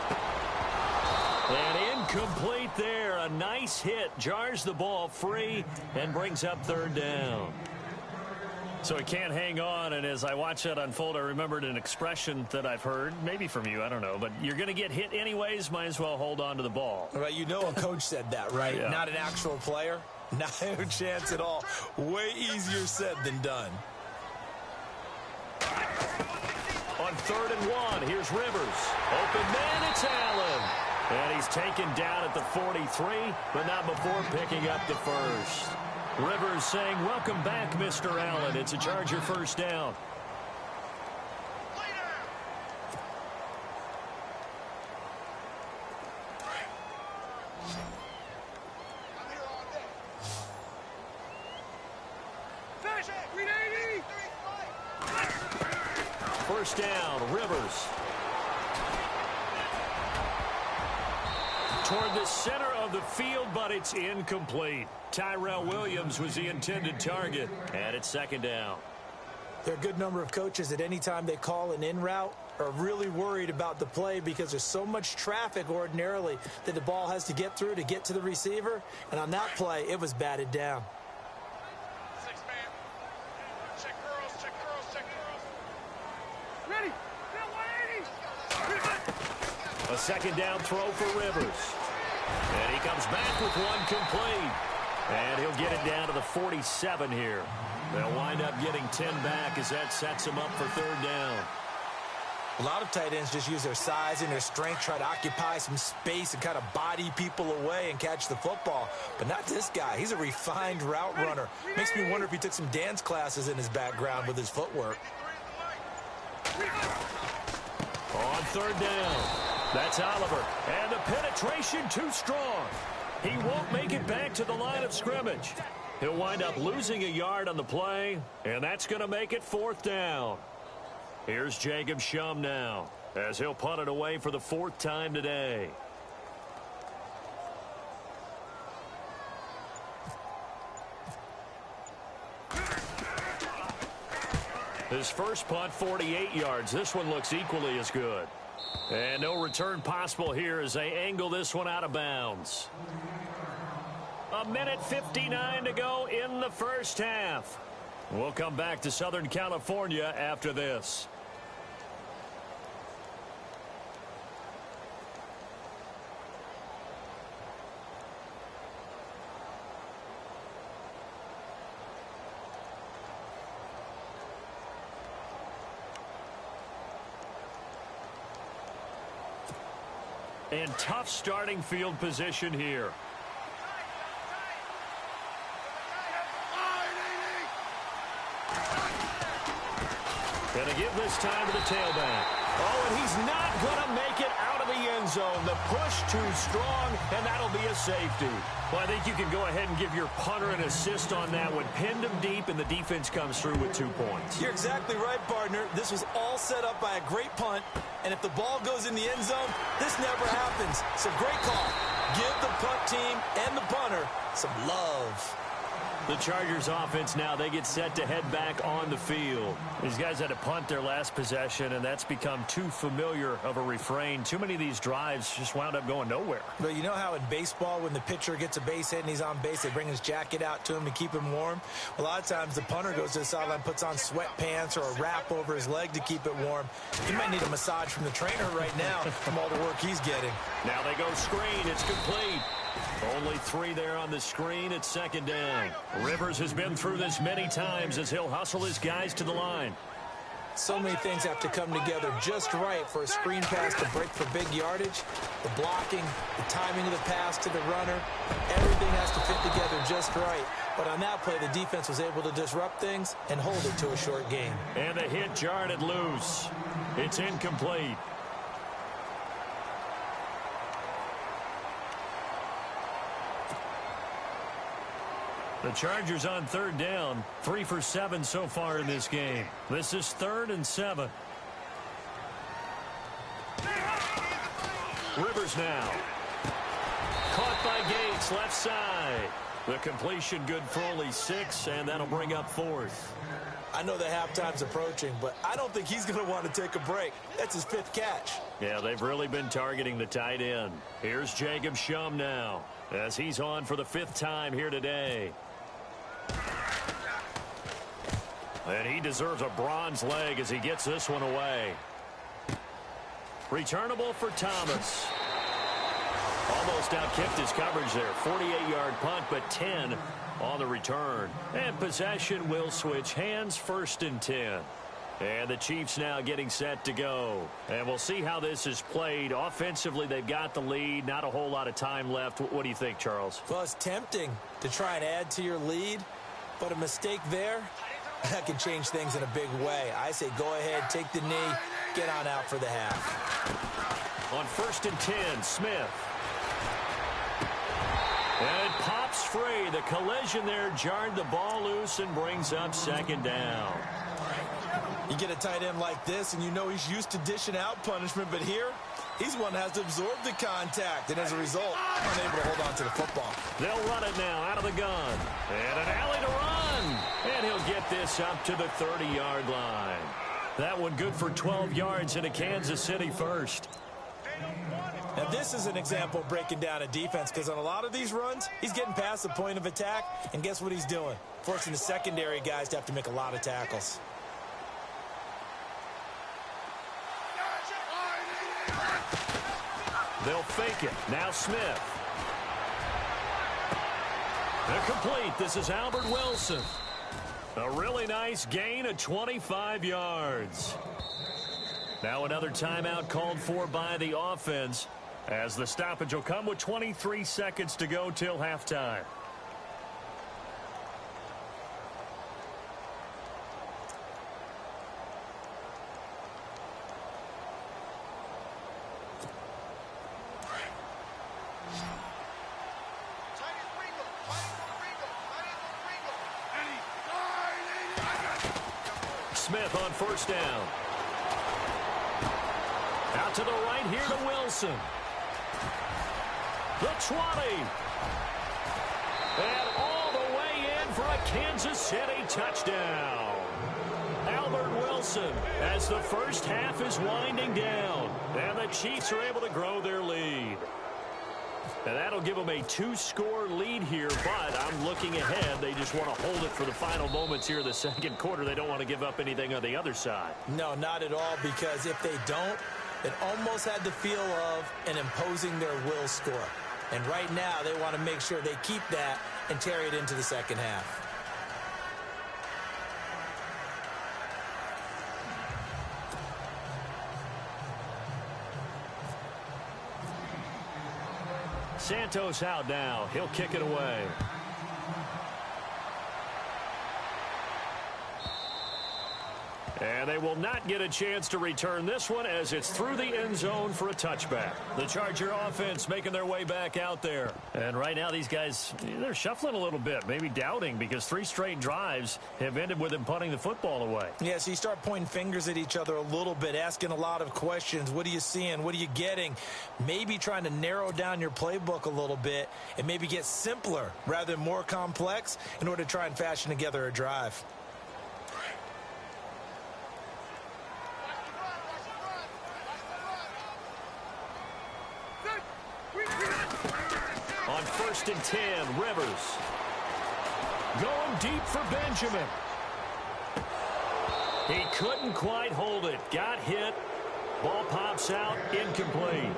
And incomplete there. A nice hit. Jars the ball free and brings up third down. So he can't hang on, and as I watch that unfold, I remembered an expression that I've heard, maybe from you, I don't know, but you're going to get hit anyways, might as well hold on to the ball. Right, you know a coach said that, right? Yeah. Not an actual player. Not a chance at all. Way easier said than done. On 3rd and 1, here's Rivers. Open man, it's Allen. And he's taken down at the 43, but not before picking up the first. Rivers saying, welcome back, Mr. Allen. It's a Charger first down. First down, Rivers. Toward the center of the field, but it's incomplete. Tyrell Williams was the intended target, and it's second down. There are a good number of coaches that any time they call an in route are really worried about the play because there's so much traffic ordinarily that the ball has to get through to get to the receiver. And on that play, it was batted down. Six man. Check girls, check girls. A second down throw for Rivers. And he comes back with one complete. And he'll get it down to the 47 here. They'll wind up getting 10 back as that sets him up for third down. A lot of tight ends just use their size and their strength, try to occupy some space and kind of body people away and catch the football. But not this guy. He's a refined route runner. Makes me wonder if he took some dance classes in his background with his footwork. On third down, that's Oliver. And the penetration too strong. He won't make it back to the line of scrimmage. He'll wind up losing a yard on the play, and that's going to make it fourth down. Here's Jacob Shum now, as he'll punt it away for the fourth time today. His first punt, 48 yards. This one looks equally as good. And no return possible here as they angle this one out of bounds. A minute 59 to go in the first half. We'll come back to Southern California after this. And tough starting field position here. Gonna give this time to the tailback. Oh, and he's not gonna make it out of the end zone. The push too strong, and that'll be a safety. Well, I think you can go ahead and give your punter an assist on that one. Pinned him deep, and the defense comes through with 2 points. You're exactly right, partner. This was all set up by a great punt, and if the ball goes in the end zone, this never happens. So great call. Give the punt team and the punter some love. The Chargers offense now, they get set to head back on the field. These guys had to punt their last possession, and that's become too familiar of a refrain. Too many of these drives just wound up going nowhere. But you know how in baseball, when the pitcher gets a base hit and he's on base, they bring his jacket out to him to keep him warm? A lot of times the punter goes to the sideline, puts on sweatpants or a wrap over his leg to keep it warm. He might need a massage from the trainer right now from all the work he's getting. Now they go screen. It's complete. Only 3 there on the screen. It's second down. Rivers has been through this many times as he'll hustle his guys to the line. So many things have to come together just right for a screen pass to break for big yardage. The blocking, the timing of the pass to the runner, everything has to fit together just right. But on that play, the defense was able to disrupt things and hold it to a short game. And the hit jarred it loose. It's incomplete. The Chargers on third down, 3 for 7 so far in this game. This is 3rd and 7. Rivers now. Caught by Gates, left side. The completion good for only 6, and that'll bring up 4th. I know the halftime's approaching, but I don't think he's going to want to take a break. That's his 5th catch. Yeah, they've really been targeting the tight end. Here's Jacob Shum now, as he's on for the 5th time here today. And he deserves a bronze leg as he gets this one away. Returnable for Thomas. Almost outkicked his coverage there. 48-yard punt, but 10 on the return. And possession will switch hands, 1st and 10. And the Chiefs now getting set to go. And we'll see how this is played. Offensively, they've got the lead. Not a whole lot of time left. What do you think, Charles? Well, it's tempting to try and add to your lead, but a mistake there, that can change things in a big way. I say go ahead, take the knee, get on out for the half. On 1st and 10, Smith. And it pops free. The collision there jarred the ball loose and brings up 2nd down. You get a tight end like this, and you know he's used to dishing out punishment, but here, he's one that has to absorb the contact, and as a result, unable to hold on to the football. They'll run it now out of the gun. And an alley to run. And he'll get this up to the 30-yard line. That one good for 12 yards into Kansas City first. Now, this is an example of breaking down a defense, because on a lot of these runs, he's getting past the point of attack, and guess what he's doing? Forcing the secondary guys to have to make a lot of tackles. They'll fake it. Now Smith. Incomplete. This is Albert Wilson. A really nice gain of 25 yards. Now another timeout called for by the offense, as the stoppage will come with 23 seconds to go till halftime. Smith on first down. Out to the right here to Wilson. The 20. And all the way in for a Kansas City touchdown. Albert Wilson, as the first half is winding down. And the Chiefs are able to grow their lead. And that'll give them a 2-score lead here, but I'm looking ahead. They just want to hold it for the final moments here of the second quarter. They don't want to give up anything on the other side. No, not at all, because if they don't, it almost had the feel of an imposing their will score. And right now, they want to make sure they keep that and carry it into the second half. Santos out now. He'll kick it away. And they will not get a chance to return this one, as it's through the end zone for a touchback. The Charger offense making their way back out there. And right now these guys, they're shuffling a little bit, maybe doubting, because 3 straight drives have ended with them punting the football away. Yeah, so you start pointing fingers at each other a little bit, asking a lot of questions. What are you seeing? What are you getting? Maybe trying to narrow down your playbook a little bit and maybe get simpler rather than more complex in order to try and fashion together a drive. On 1st and 10, Rivers. Going deep for Benjamin. He couldn't quite hold it. Got hit. Ball pops out. Incomplete.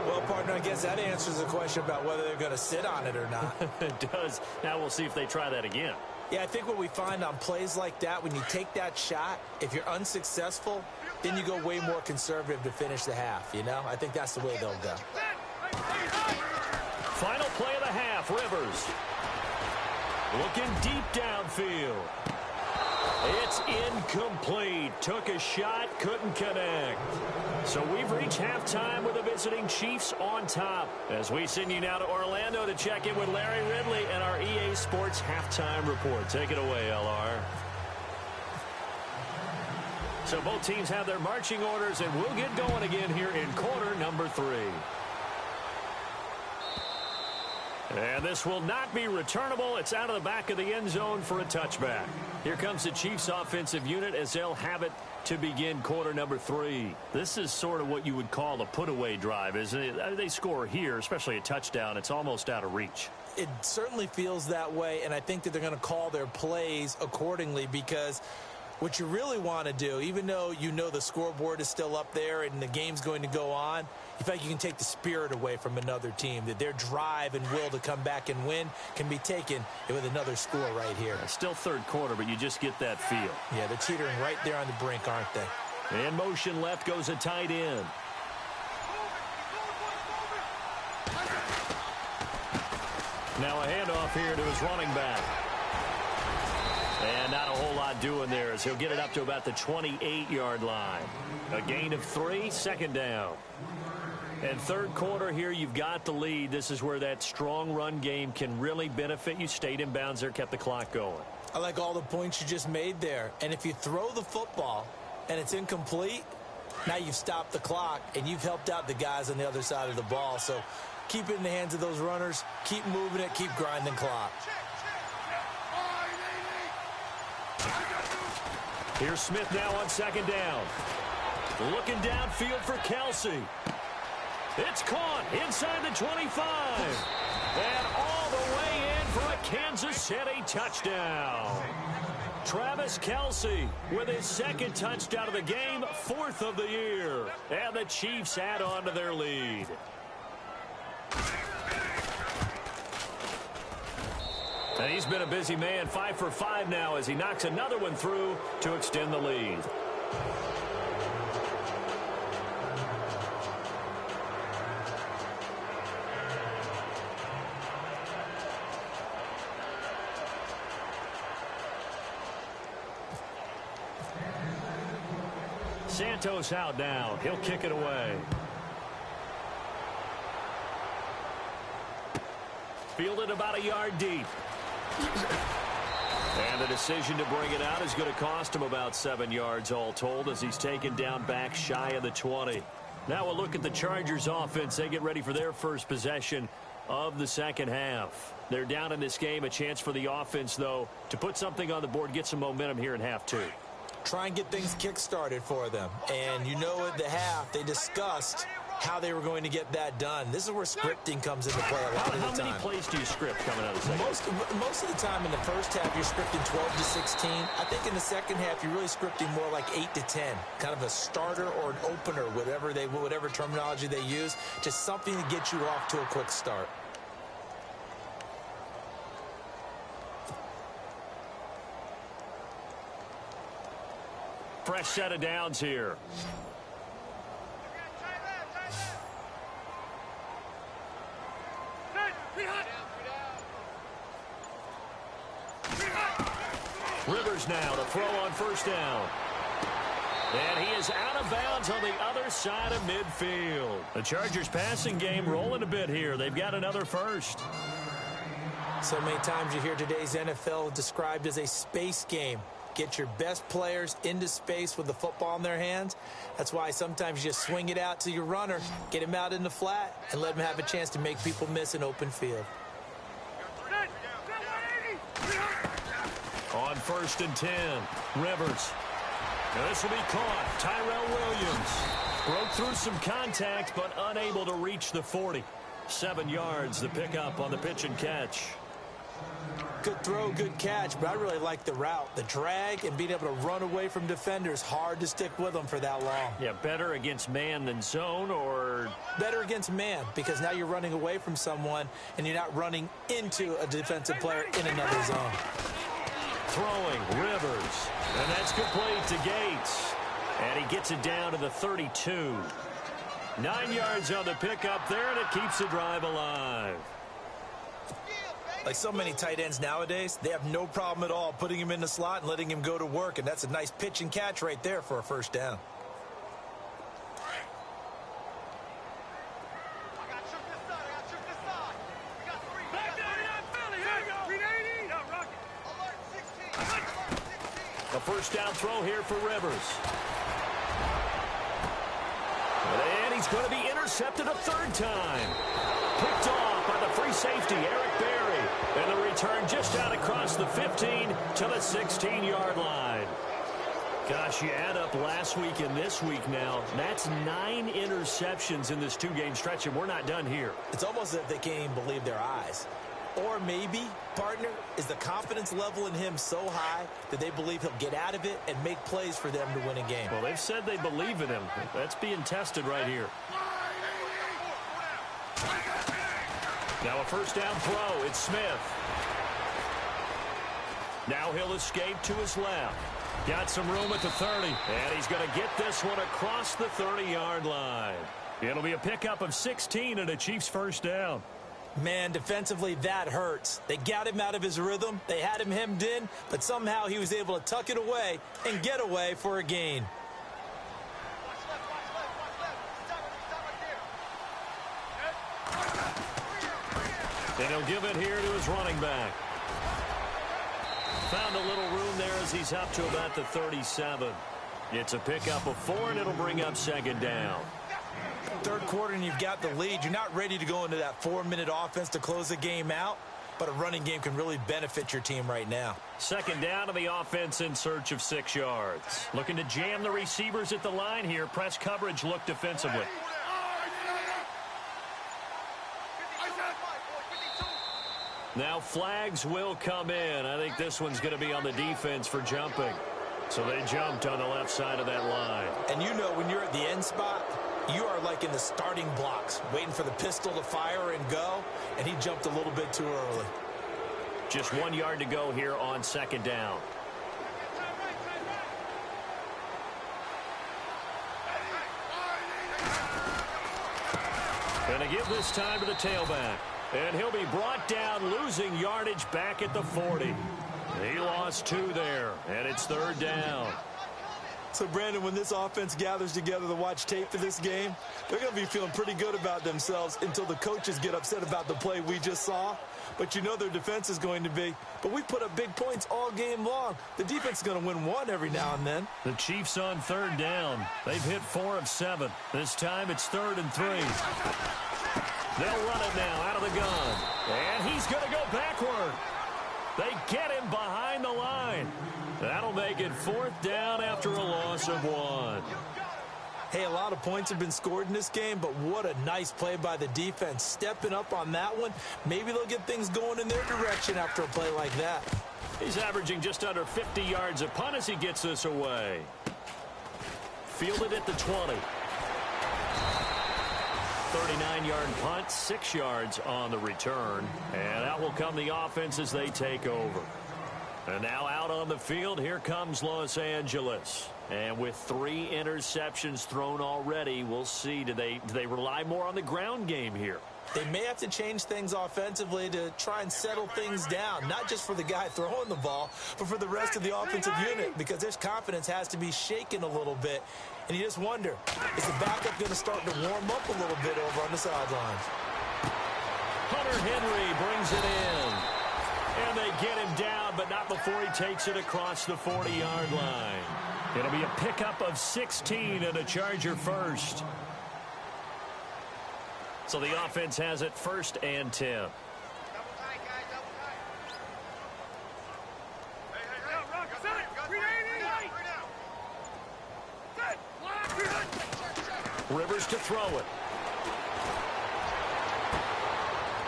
Well, partner, I guess that answers the question about whether they're going to sit on it or not. It does. Now we'll see if they try that again. Yeah, I think what we find on plays like that, when you take that shot, if you're unsuccessful, then you go way more conservative to finish the half, you know? I think that's the way they'll go. Final play of the half, Rivers. Looking deep downfield. It's incomplete. Took a shot, couldn't connect. So we've reached halftime with the visiting Chiefs on top. As we send you now to Orlando to check in with Larry Ridley and our EA Sports Halftime Report. Take it away, LR. So both teams have their marching orders, and we'll get going again here in quarter number 3. And this will not be returnable. It's out of the back of the end zone for a touchback. Here comes the Chiefs offensive unit as they'll have it to begin quarter number 3. This is sort of what you would call a put-away drive, isn't it? They score here, especially a touchdown. It's almost out of reach. It certainly feels that way, and I think that they're going to call their plays accordingly, because what you really want to do, even though you know the scoreboard is still up there and the game's going to go on, you feel like you can take the spirit away from another team, that their drive and will to come back and win can be taken with another score right here. Still third quarter, but you just get that feel. Yeah, they're teetering right there on the brink, aren't they? In motion left goes a tight end. Now a handoff here to his running back. And not a whole lot doing there, as he'll get it up to about the 28-yard line. A gain of 3, second down. And third quarter here, you've got the lead. This is where that strong run game can really benefit you. Stayed in bounds there, kept the clock going. I like all the points you just made there. And if you throw the football and it's incomplete, now you've stopped the clock and you've helped out the guys on the other side of the ball. So keep it in the hands of those runners. Keep moving it. Keep grinding clock. Here's Smith now on second down. Looking downfield for Kelsey. It's caught inside the 25. And all the way in for a Kansas City touchdown. Travis Kelce with his second touchdown of the game, 4th of the year. And the Chiefs add on to their lead. And he's been a busy man, 5 for 5 now as he knocks another one through to extend the lead. Santos out now. He'll kick it away. Fielded about a yard deep. And the decision to bring it out is going to cost him about 7 yards all told as he's taken down back shy of the 20. Now we'll look at the Chargers offense. They get ready for their first possession of the second half. They're down in this game. A chance for the offense, though, to put something on the board, get some momentum here in half 2. Try and get things kick-started for them. And you know at the half, they discussed how they were going to get that done. This is where scripting comes into play a lot of the time. How many plays do you script coming out of the second? Most of the time in the first half, you're scripting 12 to 16. I think in the second half, you're really scripting more like 8 to 10. Kind of a starter or an opener, whatever terminology they use. Just something to get you off to a quick start. Fresh set of downs here. Rivers now to throw on first down. And he is out of bounds on the other side of midfield. The Chargers passing game rolling a bit here. They've got another first. So many times you hear today's NFL described as a space game. Get your best players into space with the football in their hands. That's why sometimes you just swing it out to your runner, get him out in the flat, and let him have a chance to make people miss an open field. On 1st and 10, Rivers. Now this will be caught. Tyrell Williams broke through some contact, but unable to reach the 40. 7 yards, the pickup on the pitch and catch. Good throw, good catch, but I really like the route. The drag and being able to run away from defenders, hard to stick with them for that long. Yeah, better against man than zone, or? Better against man, because now you're running away from someone and you're not running into a defensive player in another zone. Throwing, Rivers, and that's complete to Gates. And he gets it down to the 32. 9 yards on the pickup there, and it keeps the drive alive. Like so many tight ends nowadays, they have no problem at all putting him in the slot and letting him go to work, and that's a nice pitch and catch right there for a first down. A first down throw here for Rivers. And he's going to be intercepted a third time. Picked off by the free safety, Eric Berry. And the return just out across the 15 to the 16-yard line. Gosh, you add up last week and this week now. That's 9 interceptions in this 2-game stretch, and we're not done here. It's almost as if they can't even believe their eyes. Or maybe, partner, is the confidence level in him so high that they believe he'll get out of it and make plays for them to win a game. Well, they've said they believe in him. That's being tested right here. Now a first down throw. It's Smith. Now he'll escape to his left. Got some room at the 30. And he's going to get this one across the 30-yard line. It'll be a pickup of 16 and a Chiefs first down. Man, defensively, that hurts. They got him out of his rhythm. They had him hemmed in, but somehow he was able to tuck it away and get away for a gain. And he'll give it here to his running back. Found a little room there as he's up to about the 37. It's a pickup of 4, and it'll bring up second down. Third quarter and you've got the lead. You're not ready to go into that 4-minute offense to close the game out, but a running game can really benefit your team right now. Second down to the offense in search of 6 yards. Looking to jam the receivers at the line here. Press coverage look defensively. Now flags will come in. I think this one's going to be on the defense for jumping. So they jumped on the left side of that line. And you know when you're at the end spot, you are like in the starting blocks, waiting for the pistol to fire and go, and he jumped a little bit too early. Just 1 yard to go here on second down. Going to give this time to the tailback. And he'll be brought down, losing yardage back at the 40. He lost 2 there, and it's third down. So, Brandon, when this offense gathers together to watch tape for this game, they're going to be feeling pretty good about themselves until the coaches get upset about the play we just saw. But you know their defense is going to be. But we put up big points all game long. The defense is going to win one every now and then. The Chiefs on third down. They've hit 4 of 7. This time it's 3rd and 3. They'll run it now out of the gun. And he's going to go backward. They get him behind the line. That'll make it 4th down after a loss of 1. Hey, a lot of points have been scored in this game, but what a nice play by the defense. Stepping up on that one. Maybe they'll get things going in their direction after a play like that. He's averaging just under 50 yards a punt as he gets this away. Fielded at the 20. 39-yard punt, 6 yards on the return. And out will come the offense as they take over. And now out on the field, here comes Los Angeles. And with 3 interceptions thrown already, we'll see. Do they rely more on the ground game here? They may have to change things offensively to try and settle things down, not just for the guy throwing the ball, but for the rest of the offensive unit, because their confidence has to be shaken a little bit. And you just wonder, is the backup going to start to warm up a little bit over on the sidelines? Hunter Henry brings it in. And they get him down, but not before he takes it across the 40-yard line. It'll be a pickup of 16 and a Charger first. So the offense has it 1st and 10. Rivers to throw it.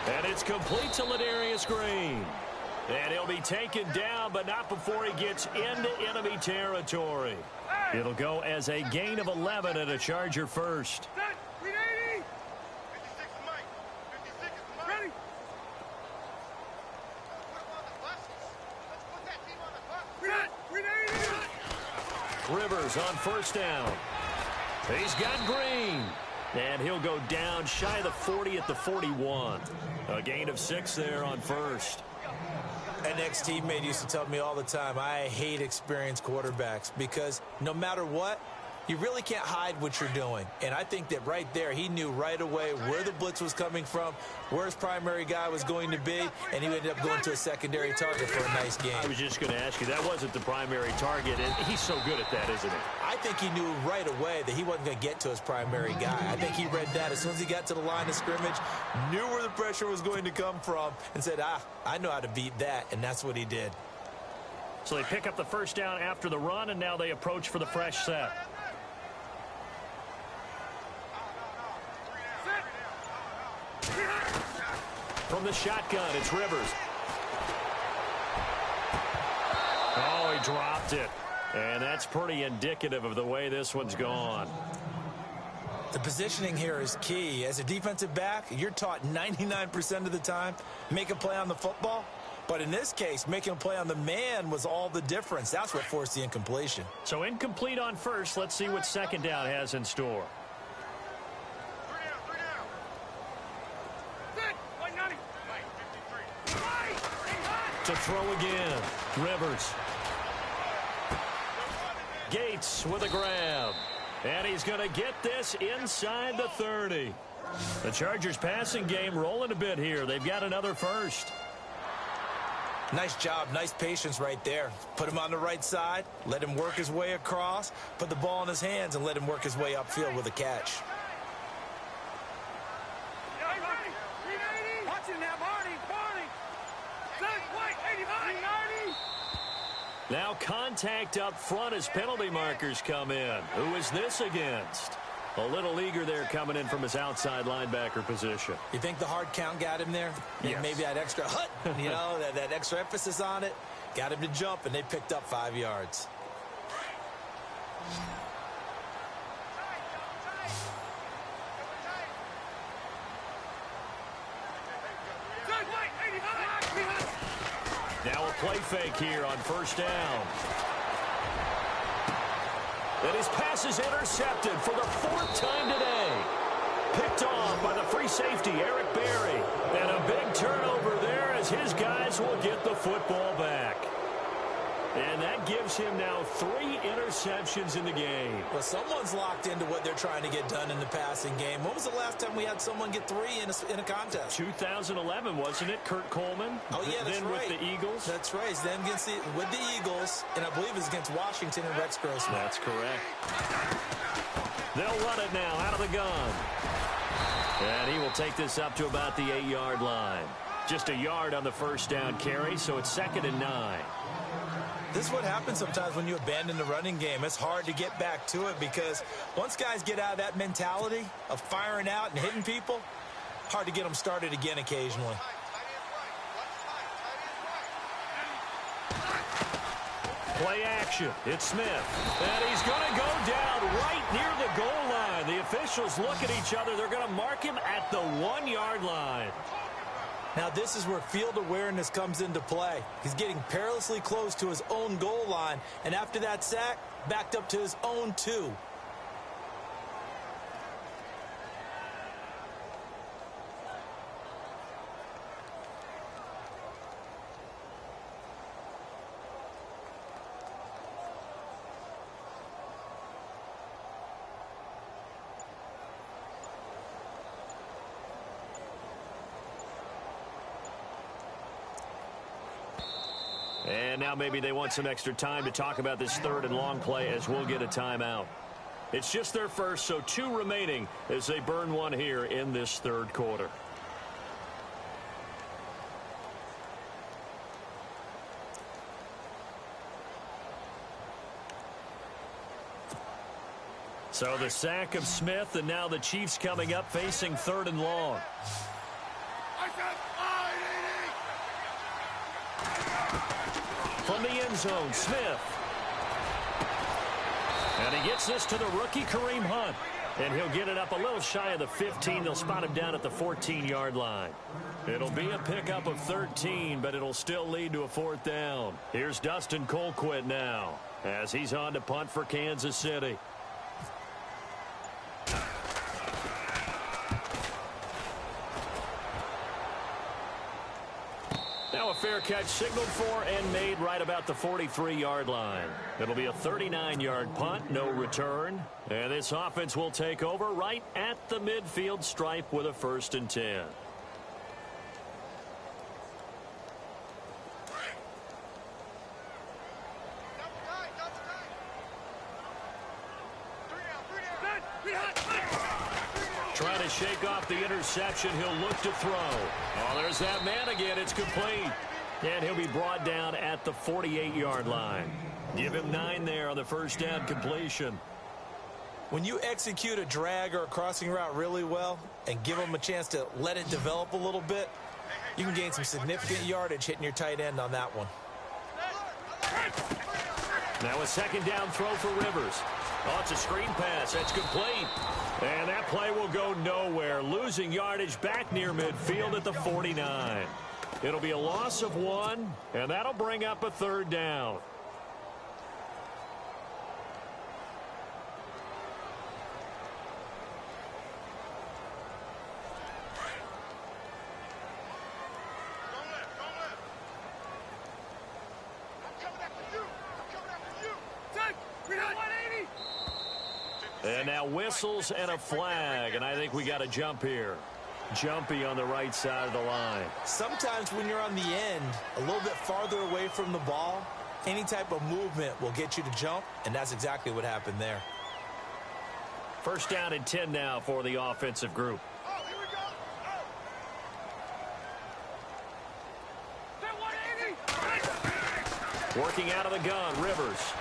And it's complete to Ladarius Green. And he'll be taken down, but not before he gets into enemy territory. It'll go as a gain of 11 and a Charger first. Rivers on 1st down. He's got Green. And he'll go down shy of the 40 at the 41. A gain of 6 there on 1st. An ex-teammate used to tell me all the time, I hate experienced quarterbacks because no matter what, you really can't hide what you're doing. And I think that right there, he knew right away where the blitz was coming from, where his primary guy was going to be, and he ended up going to a secondary target for a nice game. I was just going to ask you, that wasn't the primary target, and he's so good at that, isn't he? I think he knew right away that he wasn't going to get to his primary guy. I think he read that as soon as he got to the line of scrimmage, knew where the pressure was going to come from, and said, I know how to beat that, and that's what he did. So they pick up the 1st down after the run, and now they approach for the fresh set. From the shotgun, it's Rivers. Oh, he dropped it. And that's pretty indicative of the way this one's gone. The positioning here is key. As a defensive back, you're taught 99% of the time, make a play on the football. But in this case, making a play on the man was all the difference. That's what forced the incompletion. So incomplete on 1st. Let's see what 2nd down has in store. To throw again. Rivers. Gates with a grab. And he's going to get this inside the 30. The Chargers passing game rolling a bit here. They've got another 1st. Nice job. Nice patience right there. Put him on the right side. Let him work his way across. Put the ball in his hands and let him work his way upfield with a catch. Now contact up front as penalty markers come in. Who is this against? A little eager there coming in from his outside linebacker position. You think the hard count got him there? Yes. Maybe that extra hut, you know, that extra emphasis on it, got him to jump, and they picked up 5 yards. Now a play fake here on first down. And his pass is intercepted for the 4th time today. Picked off by the free safety, Eric Berry. And a big turnover there as his guys will get the football back. And that gives him now 3 interceptions in the game. Well, someone's locked into what they're trying to get done in the passing game. When was the last time we had someone get 3 in a contest? 2011, wasn't it? Kurt Coleman. Oh, yeah, that's then right. With the Eagles. That's right. He's then with the Eagles, and I believe it's against Washington and Rex Grossman. That's correct. They'll run it now out of the gun. And he will take this up to about the 8-yard line. Just a yard on the first down carry, so it's 2nd and 9. This is what happens sometimes when you abandon the running game. It's hard to get back to it because once guys get out of that mentality of firing out and hitting people, hard to get them started again occasionally. Play action. It's Smith. And he's going to go down right near the goal line. The officials look at each other. They're going to mark him at the 1-yard line. Now, this is where field awareness comes into play. He's getting perilously close to his own goal line, and after that sack, backed up to his own 2. And now maybe they want some extra time to talk about this 3rd and long play as we'll get a timeout. It's just their first, so 2 remaining as they burn one here in this 3rd quarter. So the sack of Smith, and now the Chiefs coming up facing 3rd and long. From the end zone, Smith. And he gets this to the rookie, Kareem Hunt. And he'll get it up a little shy of the 15. They'll spot him down at the 14-yard line. It'll be a pickup of 13, but it'll still lead to a 4th down. Here's Dustin Colquitt now as he's on to punt for Kansas City. Now a fair catch signaled for and made right about the 43-yard line. It'll be a 39-yard punt, no return. And this offense will take over right at the midfield stripe with a 1st and 10. Trying to shake off the interception. He'll look to throw. Oh, there's that man again. It's complete. And he'll be brought down at the 48-yard line. Give him 9 there on the first down completion. When you execute a drag or a crossing route really well and give them a chance to let it develop a little bit, you can gain some significant yardage hitting your tight end on that one. Now a 2nd down throw for Rivers. Oh, it's a screen pass. That's complete. And that play will go nowhere. Losing yardage back near midfield at the 49. It'll be a loss of 1, and that'll bring up a 3rd down. And now whistles and a flag, and I think we got a jump here. Jumpy on the right side of the line. Sometimes when you're on the end, a little bit farther away from the ball, any type of movement will get you to jump, and that's exactly what happened there. 1st down and 10 now for the offensive group. Working out of the gun, Rivers.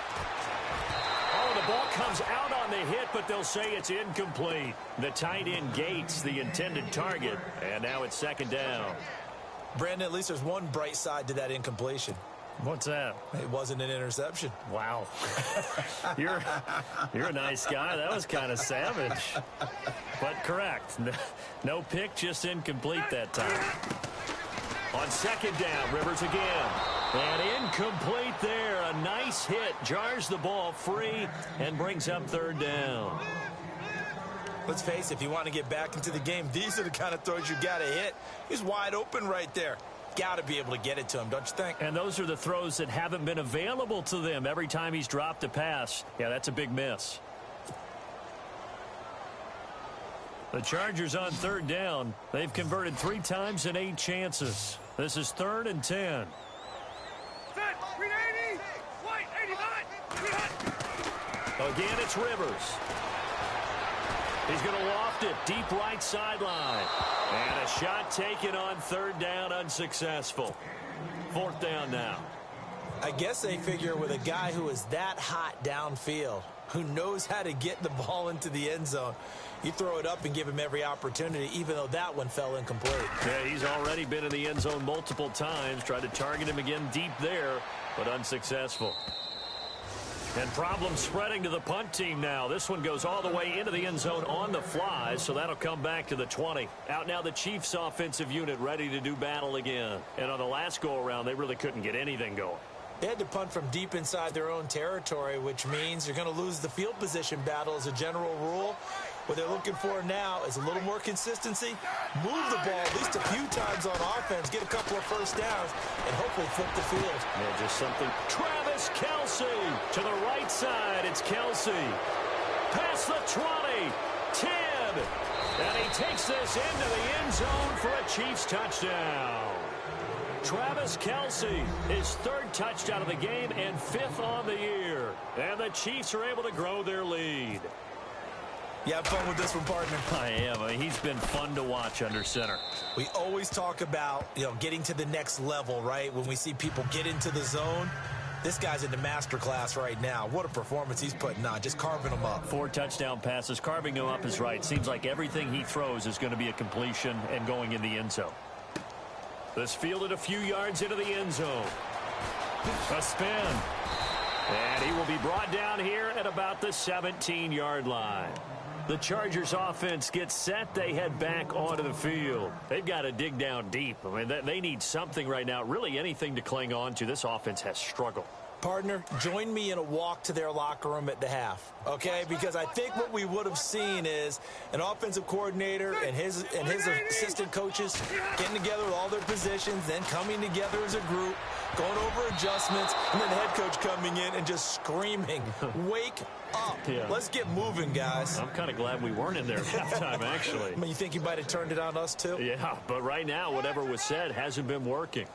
Oh, the ball comes out on the hit, but they'll say it's incomplete. The tight end Gates, the intended target, and now it's second down. Brandon, at least there's one bright side to that incompletion. What's that? It wasn't an interception. Wow. You're a nice guy. That was kind of savage. But correct. No pick, just incomplete that time. On second down, Rivers again. And incomplete there. A nice hit. Jars the ball free and brings up third down. Let's face it, if you want to get back into the game, these are the kind of throws you got to hit. He's wide open right there. Got to be able to get it to him, don't you think? And those are the throws that haven't been available to them every time he's dropped a pass. Yeah, that's a big miss. The Chargers on third down. They've converted 3 times in 8 chances. This is 3rd and 10. Again, it's Rivers. He's going to loft it deep right sideline. And a shot taken on third down, unsuccessful. 4th down now. I guess they figure with a guy who is that hot downfield, who knows how to get the ball into the end zone, you throw it up and give him every opportunity, even though that one fell incomplete. Yeah, he's already been in the end zone multiple times. Tried to target him again deep there, but unsuccessful. And problems spreading to the punt team now. This one goes all the way into the end zone on the fly, so that'll come back to the 20. Out now the Chiefs offensive unit ready to do battle again. And on the last go-around, they really couldn't get anything going. They had to punt from deep inside their own territory, which means you're going to lose the field position battle as a general rule. What they're looking for now is a little more consistency, move the ball at least a few times on offense, get a couple of first downs, and hopefully flip the field. Yeah, just something. Travis Kelce to the right side. It's Kelce. Past the 20. 10. And he takes this into the end zone for a Chiefs touchdown. Travis Kelce, his 3rd touchdown of the game and 5th on the year. And the Chiefs are able to grow their lead. You have fun with this one, partner? I am. I mean, he's been fun to watch under center. We always talk about, getting to the next level, right? When we see people get into the zone, this guy's in the master class right now. What a performance he's putting on, just carving them up. 4 touchdown passes. Carving them up is right. Seems like everything he throws is going to be a completion and going in the end zone. This fielded a few yards into the end zone. A spin. And he will be brought down here at about the 17-yard line. The Chargers offense gets set. They head back onto the field. They've got to dig down deep. I mean, they need something right now, really anything to cling on to. This offense has struggled. Partner, join me in a walk to their locker room at the half, okay? Because I think what we would have seen is an offensive coordinator and his assistant coaches getting together with all their positions, then coming together as a group, going over adjustments, and then the head coach coming in and just screaming, wake up. Yeah. Let's get moving, guys. I'm kind of glad we weren't in there at halftime, actually. I mean, you think you might have turned it on us, too? Yeah, but right now, whatever was said hasn't been working.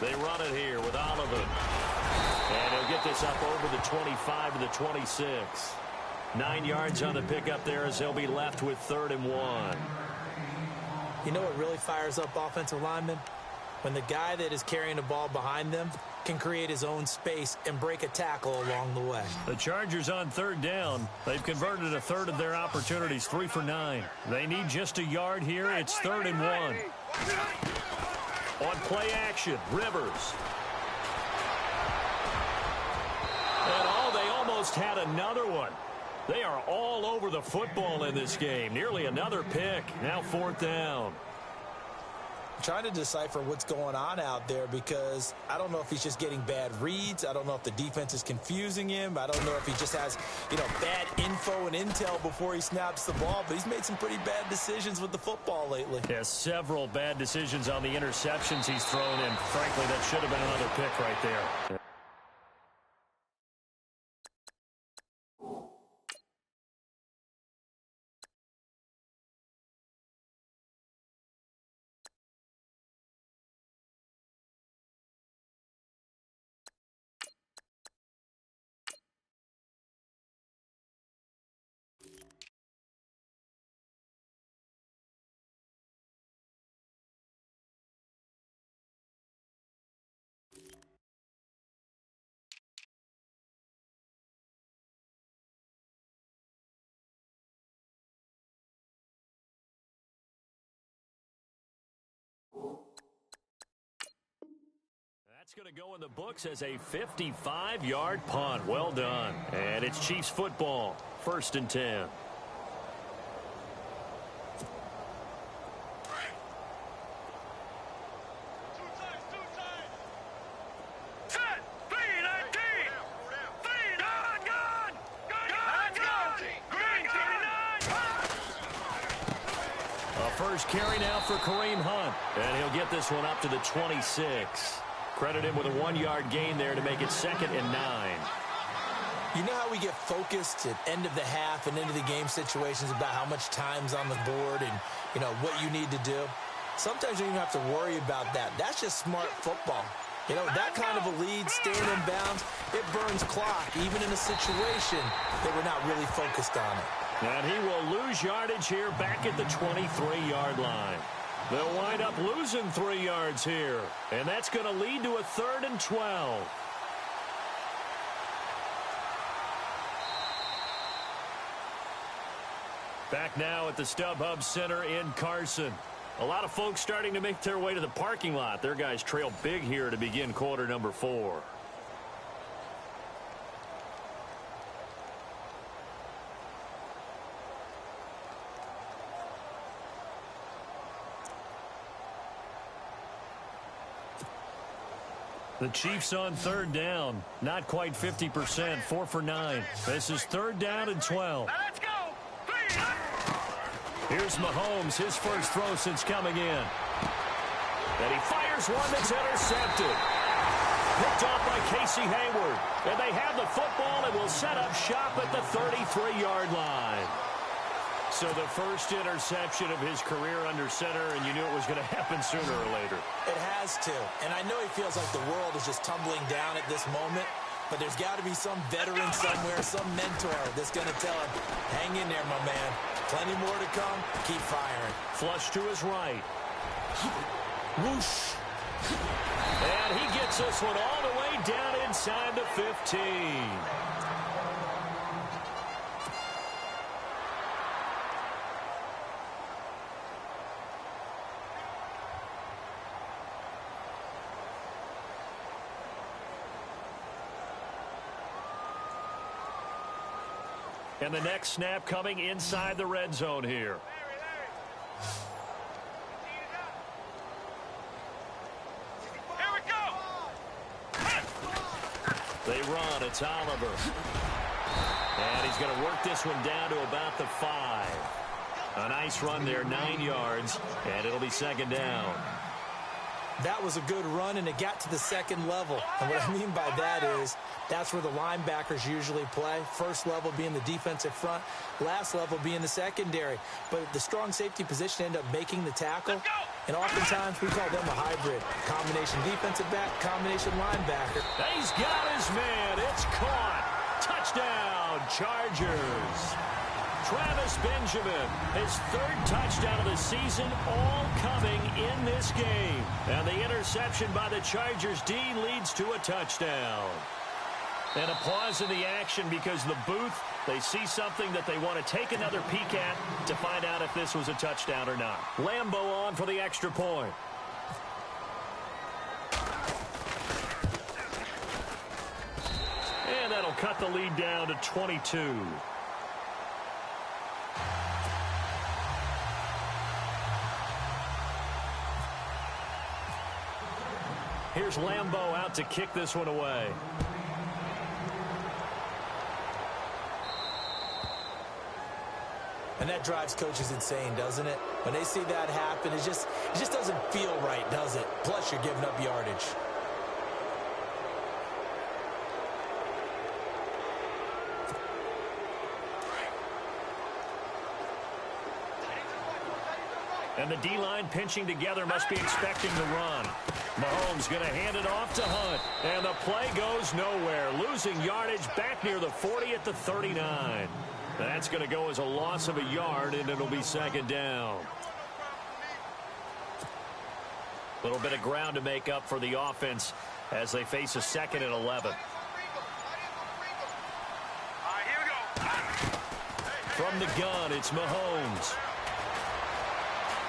They run it here with Oliver. And he'll get this up over the 25 to the 26. 9 yards on the pickup there as they'll be left with 3rd and 1. You know what really fires up offensive linemen? When the guy that is carrying the ball behind them can create his own space and break a tackle along the way. The Chargers on 3rd down. They've converted a 1/3 of their opportunities, 3 for 9. They need just a yard here. It's 3rd and 1. On play action, Rivers. And they almost had another one. They are all over the football in this game. Nearly another pick. Now 4th down. I'm trying to decipher what's going on out there because I don't know if he's just getting bad reads. I don't know if the defense is confusing him. I don't know if he just has, bad info and intel before he snaps the ball. But he's made some pretty bad decisions with the football lately. Yeah, several bad decisions on the interceptions he's thrown in. Frankly, that should have been another pick right there. That's going to go in the books as a 55-yard punt. Well done. And it's Chiefs football. 1st and 10. First carry now for Kareem Hunt, and he'll get this one up to the 26. Credit him with a 1-yard gain there to make it 2nd and 9. You know how we get focused at end of the half and into the game situations about how much time's on the board and, you know, what you need to do? Sometimes you don't even have to worry about that. That's just smart football. You know, that kind of a lead, staying in bounds, it burns clock, even in a situation that we're not really focused on it. And he will lose yardage here back at the 23-yard line. They'll wind up losing 3 yards here. And that's going to lead to a 3rd and 12. Back now at the StubHub Center in Carson. A lot of folks starting to make their way to the parking lot. Their guys trail big here to begin quarter number 4. The Chiefs on 3rd down. Not quite 50%. 4 for 9. This is 3rd down and 12. Let's go. Here's Mahomes, his first throw since coming in. And he fires one that's intercepted. Picked off by Casey Hayward. And they have the football and will set up shop at the 33-yard line. So the first interception of his career under center, and you knew it was going to happen sooner or later. It has to. And I know he feels like the world is just tumbling down at this moment, but there's got to be some veteran somewhere, some mentor that's going to tell him, hang in there, my man. Plenty more to come. Keep firing. Flush to his right. Whoosh. And he gets this one all the way down inside the 15. And the next snap coming inside the red zone here. Here we go. They run. It's Oliver. And he's going to work this one down to about the 5. A nice run there, 9 yards, and it'll be 2nd down. That was a good run, and it got to the 2nd level. And what I mean by that is that's where the linebackers usually play. First level being the defensive front, last level being the secondary. But the strong safety position ended up making the tackle. And oftentimes we call them a hybrid. Combination defensive back, combination linebacker. He's got his man. It's caught. Touchdown, Chargers. Travis Benjamin, his 3rd touchdown of the season, all coming in this game. And the interception by the Chargers D leads to a touchdown. And a pause in the action because the booth, they see something that they want to take another peek at to find out if this was a touchdown or not. Lambeau on for the extra point. And that'll cut the lead down to 22. Here's Lambeau out to kick this one away. And that drives coaches insane, doesn't it? When they see that happen, it just doesn't feel right, does it? Plus, you're giving up yardage. And the D-line pinching together must be expecting the run. Mahomes going to hand it off to Hunt. And the play goes nowhere. Losing yardage back near the 40 at the 39. That's going to go as a loss of a yard, and it'll be 2nd down. A little bit of ground to make up for the offense as they face a 2nd and 11. From the gun, it's Mahomes.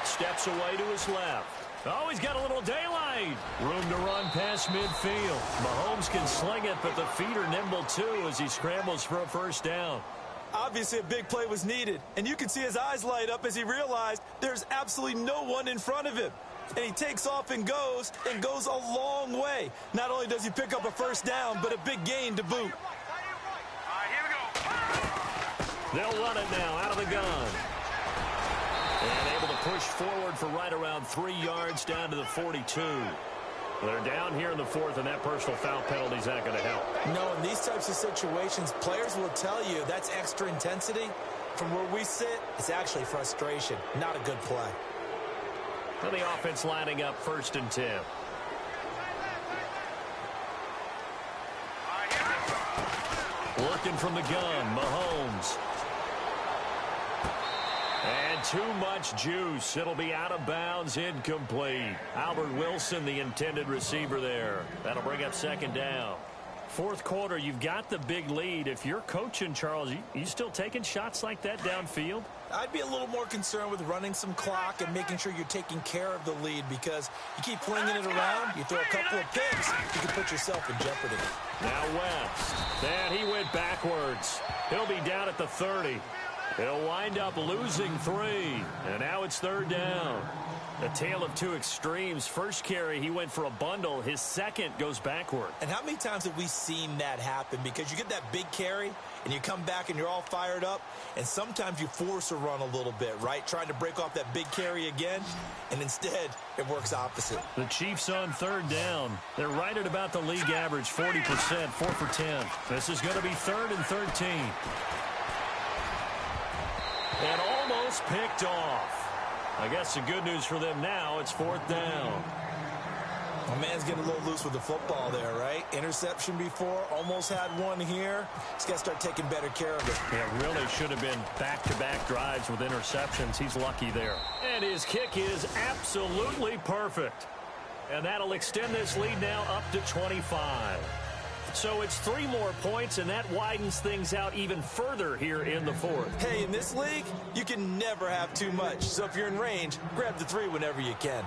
Steps away to his left. Oh, he's got a little daylight right. Room to run past midfield. Mahomes can sling it, but the feet are nimble too as he scrambles for a first down. Obviously, a big play was needed, and you can see his eyes light up as he realized there's absolutely no one in front of him. And he takes off and goes a long way. Not only does he pick up a first down, but a big gain to boot. They'll run it now out of the gun. And able to push forward for right around 3 yards down to the 42. They're down here in the fourth, and that personal foul penalty is not going to help. No, in these types of situations, players will tell you that's extra intensity. From where we sit, it's actually frustration, not a good play. And the offense lining up 1st and 10. Working from the gun, Mahomes. And too much juice. It'll be out of bounds, incomplete. Albert Wilson, the intended receiver there. That'll bring up 2nd down. 4th quarter, you've got the big lead. If you're coaching, Charles, you still taking shots like that downfield? I'd be a little more concerned with running some clock and making sure you're taking care of the lead, because you keep flinging it around, you throw a couple of picks, you can put yourself in jeopardy. Now West. And he went backwards. He'll be down at the 30. He'll wind up losing 3. And now it's 3rd down. A tale of two extremes. First carry, he went for a bundle. His second goes backward. And how many times have we seen that happen? Because you get that big carry, and you come back and you're all fired up, and sometimes you force a run a little bit, right? Trying to break off that big carry again, and instead it works opposite. The Chiefs on 3rd down. They're right at about the league average, 40%, 4 for 10. This is going to be 3rd and 13. And almost picked off. I guess the good news for them now, it's 4th down. My man's getting a little loose with the football there, right? Interception before, almost had one here. He's got to start taking better care of it. Yeah, really should have been back-to-back drives with interceptions. He's lucky there. And his kick is absolutely perfect. And that'll extend this lead now up to 25. So it's 3 more points, and that widens things out even further here in the 4th. Hey, in this league, you can never have too much. So if you're in range, grab the 3 whenever you can.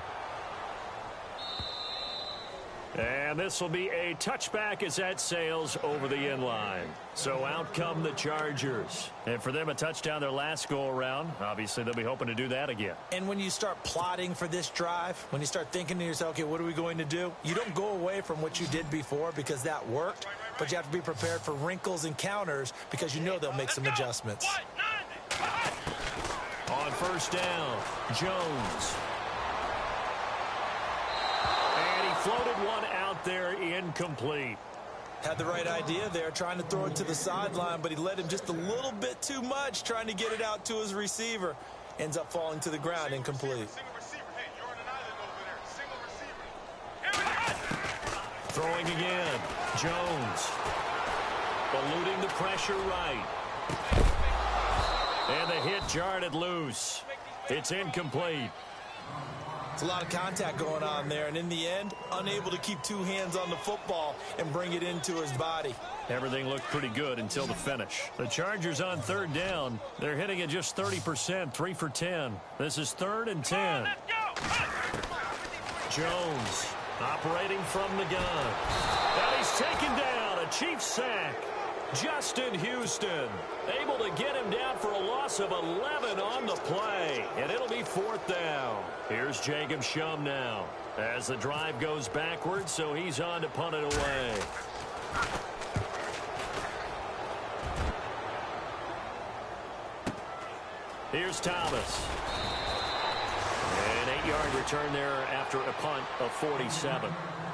And this will be a touchback as that sails over the end line. So out come the Chargers. And for them, a touchdown their last go-around. Obviously, they'll be hoping to do that again. And when you start plotting for this drive, when you start thinking to yourself, okay, what are we going to do? You don't go away from what you did before because that worked, but you have to be prepared for wrinkles and counters because you know they'll make some adjustments. On 1st down, Jones. Floated one out there, incomplete. Had the right idea there, trying to throw it to the sideline, but he led him just a little bit too much, trying to get it out to his receiver. Ends up falling to the ground, incomplete. Throwing again, Jones. Eluding the pressure right. And the hit jarred it loose. It's incomplete. It's a lot of contact going on there, and in the end, unable to keep 2 hands on the football and bring it into his body. Everything looked pretty good until the finish. The Chargers on 3rd down. They're hitting at just 30%, 3 for 10. This is 3rd and 10. Jones operating from the gun. And he's taken down, a Chiefs sack. Justin Houston able to get him down for a loss of 11 on the play. And it'll be 4th down. Here's Jacob Shum now as the drive goes backwards, so he's on to punt it away. Here's Thomas. An 8-yard return there after a punt of 47.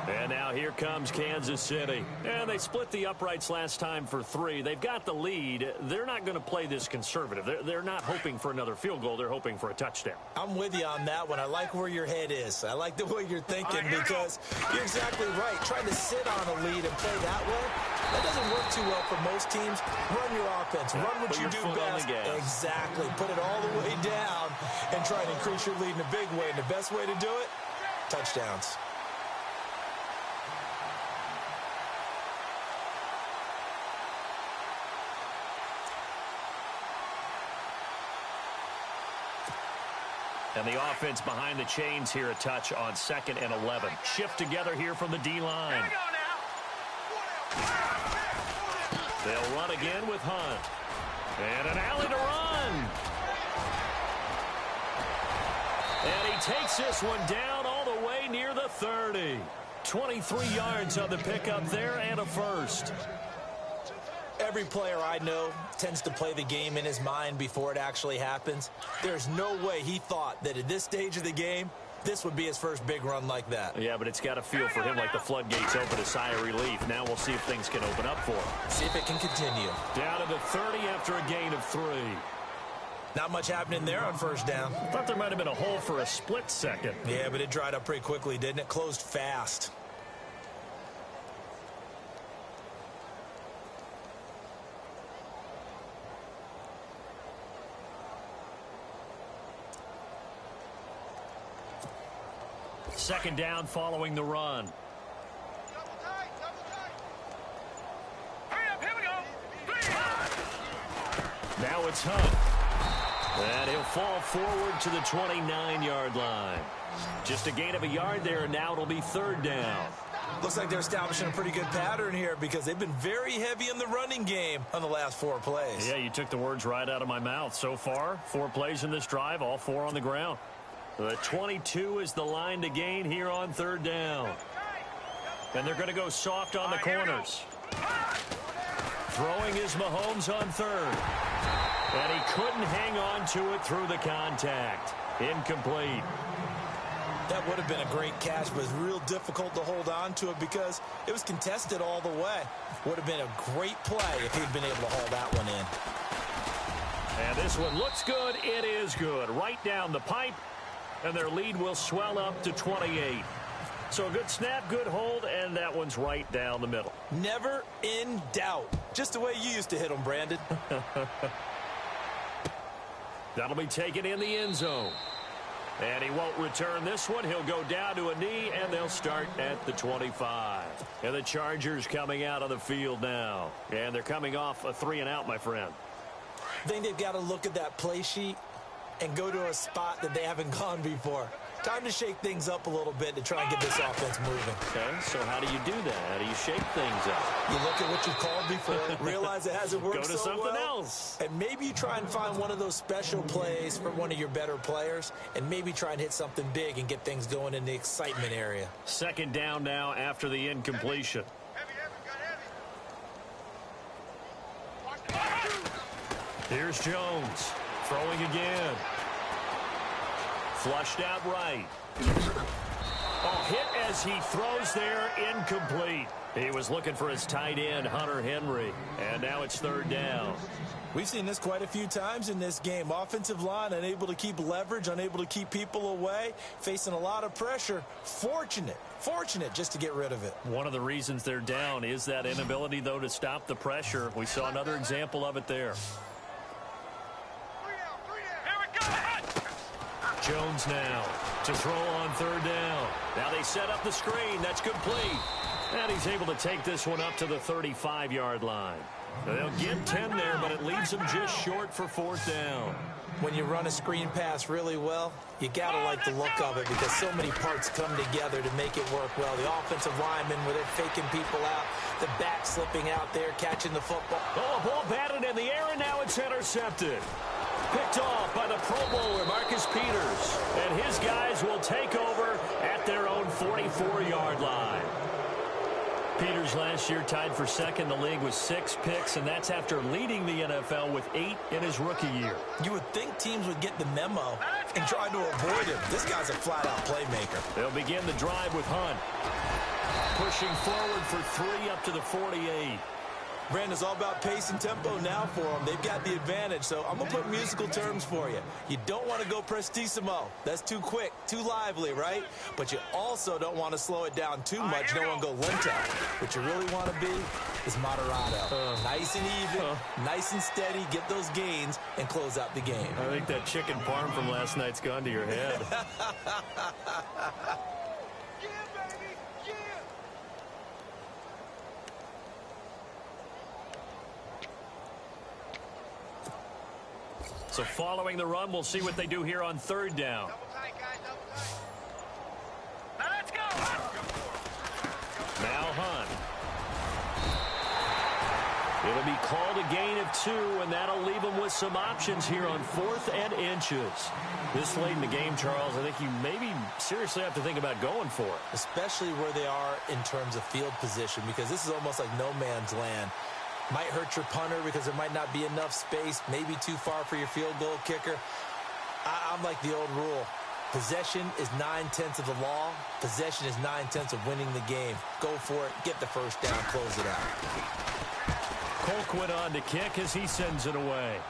And now here comes Kansas City. And they split the uprights last time for 3. They've got the lead. They're not going to play this conservative. They're not hoping for another field goal. They're hoping for a touchdown. I'm with you on that one. I like where your head is. I like the way you're thinking because you're exactly right. Trying to sit on a lead and play that way, that doesn't work too well for most teams. Run your offense. Run what you do best. Exactly. Put it all the way down and try and increase your lead in a big way. And the best way to do it, touchdowns. And the offense behind the chains here a touch on 2nd and 11. Shift together here from the D-line. They'll run again with Hunt. And an alley to run. And he takes this one down all the way near the 30. 23 yards on the pickup there and a first. Every player I know tends to play the game in his mind before it actually happens. There's no way he thought that at this stage of the game, this would be his first big run like that. Yeah, but it's got to feel for him like the floodgates open, a sigh of relief. Now we'll see if things can open up for him. See if it can continue. Down to the 30 after a gain of 3. Not much happening there on first down. Thought there might have been a hole for a split second. Yeah, but it dried up pretty quickly, didn't it? Closed fast. Second down following the run. Hurry up, here we go. Now it's Hunt. And he'll fall forward to the 29-yard line. Just a gain of a yard there, and now it'll be 3rd down. Looks like they're establishing a pretty good pattern here because they've been very heavy in the running game on the last 4 plays. Yeah, you took the words right out of my mouth. So far, 4 plays in this drive, all 4 on the ground. The 22 is the line to gain here on 3rd down. And they're going to go soft on the corners. Throwing is Mahomes on 3rd. And he couldn't hang on to it through the contact. Incomplete. That would have been a great catch, but it's real difficult to hold on to it because it was contested all the way. Would have been a great play if he'd been able to haul that one in. And this one looks good. It is good. Right down the pipe. And their lead will swell up to 28. So a good snap, good hold, and that one's right down the middle. Never in doubt. Just the way you used to hit them, Brandon. That'll be taken in the end zone. And he won't return this one. He'll go down to a knee, and they'll start at the 25. And the Chargers coming out on the field now. And they're coming off a 3-and-out, my friend. I think they've got to look at that play sheet and go to a spot that they haven't gone before. Time to shake things up a little bit to try and get this offense moving. Okay, so how do you do that? How do you shake things up? You look at what you've called before, realize it hasn't worked Go to so something well, else. and maybe you try and find one of those special plays for one of your better players, and maybe try and hit something big and get things going in the excitement area. 2nd down now after the incompletion. Here's Jones. Throwing again. Flushed out right. Oh, hit as he throws there, incomplete. He was looking for his tight end, Hunter Henry. And now it's 3rd down. We've seen this quite a few times in this game. Offensive line unable to keep leverage, unable to keep people away, facing a lot of pressure. Fortunate just to get rid of it. One of the reasons they're down is that inability, though, to stop the pressure. We saw another example of it there. Jones now to throw on 3rd down. Now they set up the screen. That's complete. And he's able to take this one up to the 35-yard line. They'll get 10 there, but it leaves them just short for 4th down. When you run a screen pass really well, you got to like the look of it because so many parts come together to make it work well. The offensive linemen, where they're faking people out, the back slipping out there, catching the football. Oh, a ball batted in the air, and now it's intercepted. Picked off by the Pro Bowler, Marcus Peters. And his guys will take over at their own 44-yard line. Peters last year tied for 2nd in the league with 6 picks, and that's after leading the NFL with 8 in his rookie year. You would think teams would get the memo and try to avoid him. This guy's a flat-out playmaker. They'll begin the drive with Hunt. Pushing forward for 3 up to the 48. Brandon's all about pace and tempo now for them. They've got the advantage, so I'm going to put musical terms for you. You don't want to go prestissimo. That's too quick, too lively, right? But you also don't want to slow it down too much. You don't want to go lento. What you really want to be is moderato. Nice and even, nice and steady, get those gains, and close out the game. I think that chicken parm from last night's gone to your head. So following the run, we'll see what they do here on third down. Now let's go. Now Hunt. It'll be called a gain of 2, and that'll leave them with some options here on 4th and inches. This late in the game, Charles, I think you maybe seriously have to think about going for it. Especially where they are in terms of field position, because this is almost like no man's land. Might hurt your punter because there might not be enough space, maybe too far for your field goal kicker. I'm like the old rule. Possession is 9/10 of the law. Possession is 9/10 of winning the game. Go for it. Get the first down. Close it out. Colquitt on to kick as he sends it away.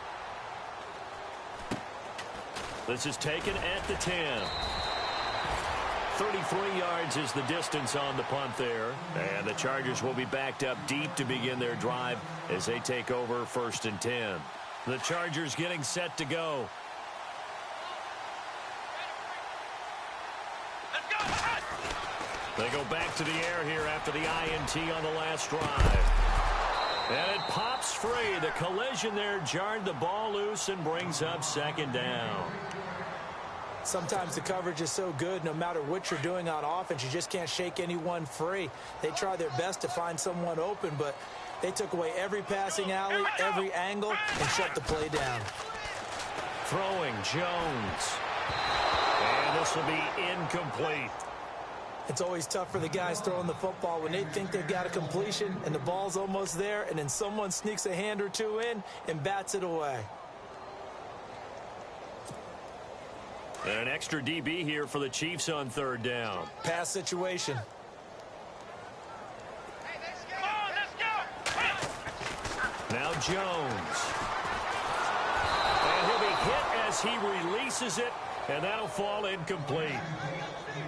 This is taken at the 10. 33 yards is the distance on the punt there. And the Chargers will be backed up deep to begin their drive as they take over 1st and 10. The Chargers getting set to go. They go back to the air here after the INT on the last drive. And it pops free. The collision there jarred the ball loose and brings up 2nd down. Sometimes the coverage is so good, no matter what you're doing on offense, you just can't shake anyone free. They try their best to find someone open, but they took away every passing alley, every angle, and shut the play down. Throwing Jones. And this will be incomplete. It's always tough for the guys throwing the football when they think they've got a completion and the ball's almost there, and then someone sneaks a hand or two in and bats it away. And an extra DB here for the Chiefs on 3rd down. Pass situation. Come on, let's go. Now Jones. And he'll be hit as he releases it, and that'll fall incomplete.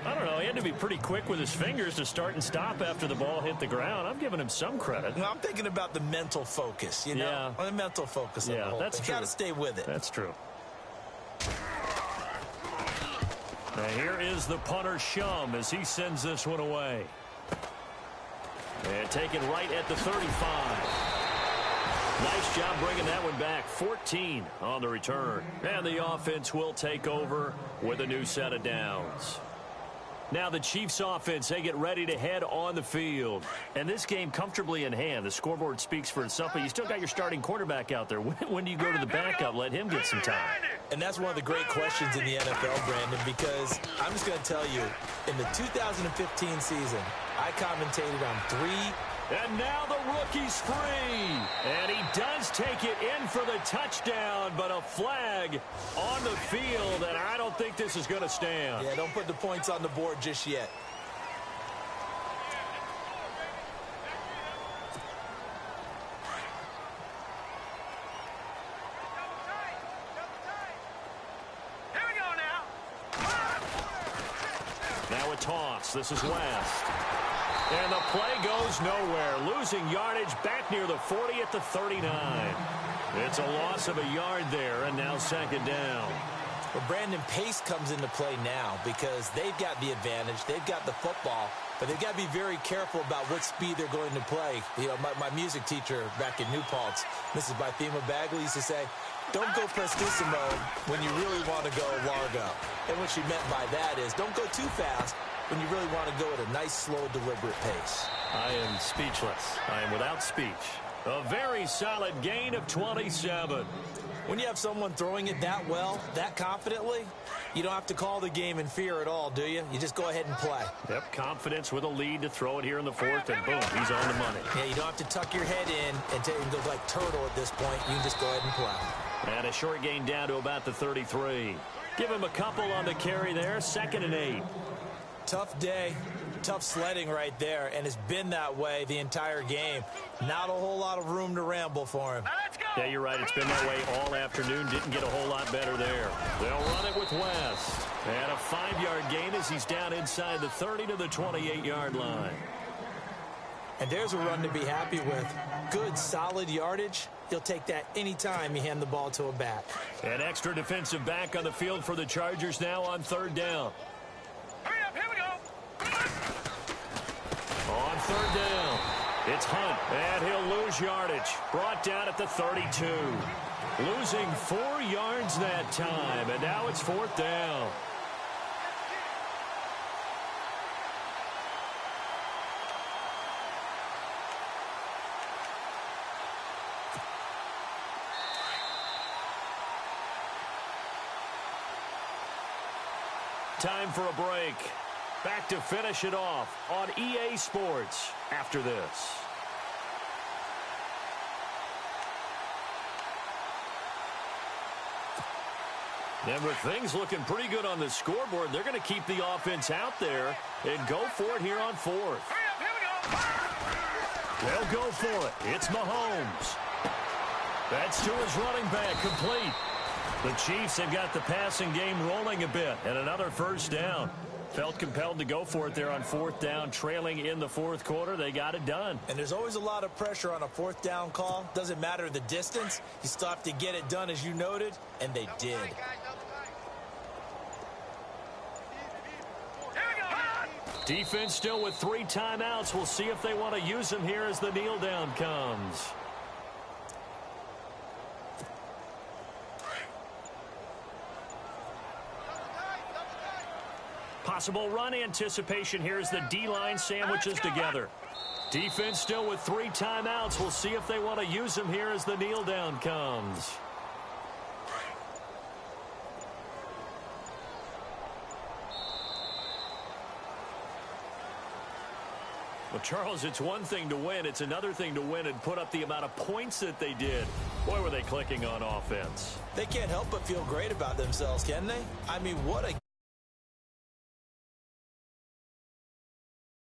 I don't know, he had to be pretty quick with his fingers to start and stop after the ball hit the ground. I'm giving him some credit. Well, I'm thinking about the mental focus, you know? Yeah. The mental focus on the whole that's thing. true. Got to stay with it. That's true. Now here is the punter, Shum, as he sends this one away. And taken right at the 35. Nice job bringing that one back. 14 on the return. And the offense will take over with a new set of downs. Now the Chiefs offense, they get ready to head on the field. And this game comfortably in hand. The scoreboard speaks for itself, but you still got your starting quarterback out there. When do you go to the backup? Let him get some time. And that's one of the great questions in the NFL, Brandon, because I'm just going to tell you, in the 2015 season, I commentated on 3. And now the rookie's free. And he does take it in for the touchdown, but a flag on the field, and I don't think this is going to stand. Yeah, don't put the points on the board just yet. Here we go now. Now a toss. This is West. And the play goes nowhere. Losing yardage back near the 40 at the 39. It's a loss of a yard there, and now 2nd down. Well, Brandon, pace comes into play now because they've got the advantage. They've got the football, but they've got to be very careful about what speed they're going to play. You know, my music teacher back in New Paltz, Mrs. Bythema Bagley, used to say, don't go prestissimo when you really want to go largo. And what she meant by that is don't go too fast when you really want to go at a nice, slow, deliberate pace. I am speechless. I am without speech. A very solid gain of 27. When you have someone throwing it that well, that confidently, you don't have to call the game in fear at all, do you? You just go ahead and play. Yep, confidence with a lead to throw it here in the 4th, and boom, he's on the money. Yeah, you don't have to tuck your head in and go like turtle at this point. You can just go ahead and play. And a short gain down to about the 33. Give him a couple on the carry there, 2nd and 8. Tough day, tough sledding right there, and it's been that way the entire game. Not a whole lot of room to ramble for him. Now let's go. Yeah, you're right. It's been that way all afternoon. Didn't get a whole lot better there. They'll run it with West. And a 5-yard gain as he's down inside the 30 to the 28-yard line. And there's a run to be happy with. Good, solid yardage. He'll take that anytime you hand the ball to a back. An extra defensive back on the field for the Chargers now on 3rd down. Hurry up, here we go. On 3rd down. It's Hunt, and he'll lose yardage. Brought down at the 32. Losing 4 yards that time, and now it's 4th down. Time for a break. Back to finish it off on EA Sports after this. And with things looking pretty good on the scoreboard, they're going to keep the offense out there and go for it here on 4th. They'll go for it. It's Mahomes. That's to his running back, complete. The Chiefs have got the passing game rolling a bit, and another 1st down. Felt compelled to go for it there on 4th down, trailing in the 4th quarter. They got it done. And there's always a lot of pressure on a 4th down call. Doesn't matter the distance. You still have to get it done, as you noted, and they did. Defense still with 3 timeouts. We'll see if they want to use them here as the kneel down comes. Possible run anticipation here as the D-line sandwiches together. Defense still with 3 timeouts. We'll see if they want to use them here as the kneel down comes. Well, Charles, it's one thing to win. It's another thing to win and put up the amount of points that they did. Boy, were they clicking on offense. They can't help but feel great about themselves, can they? I mean, what a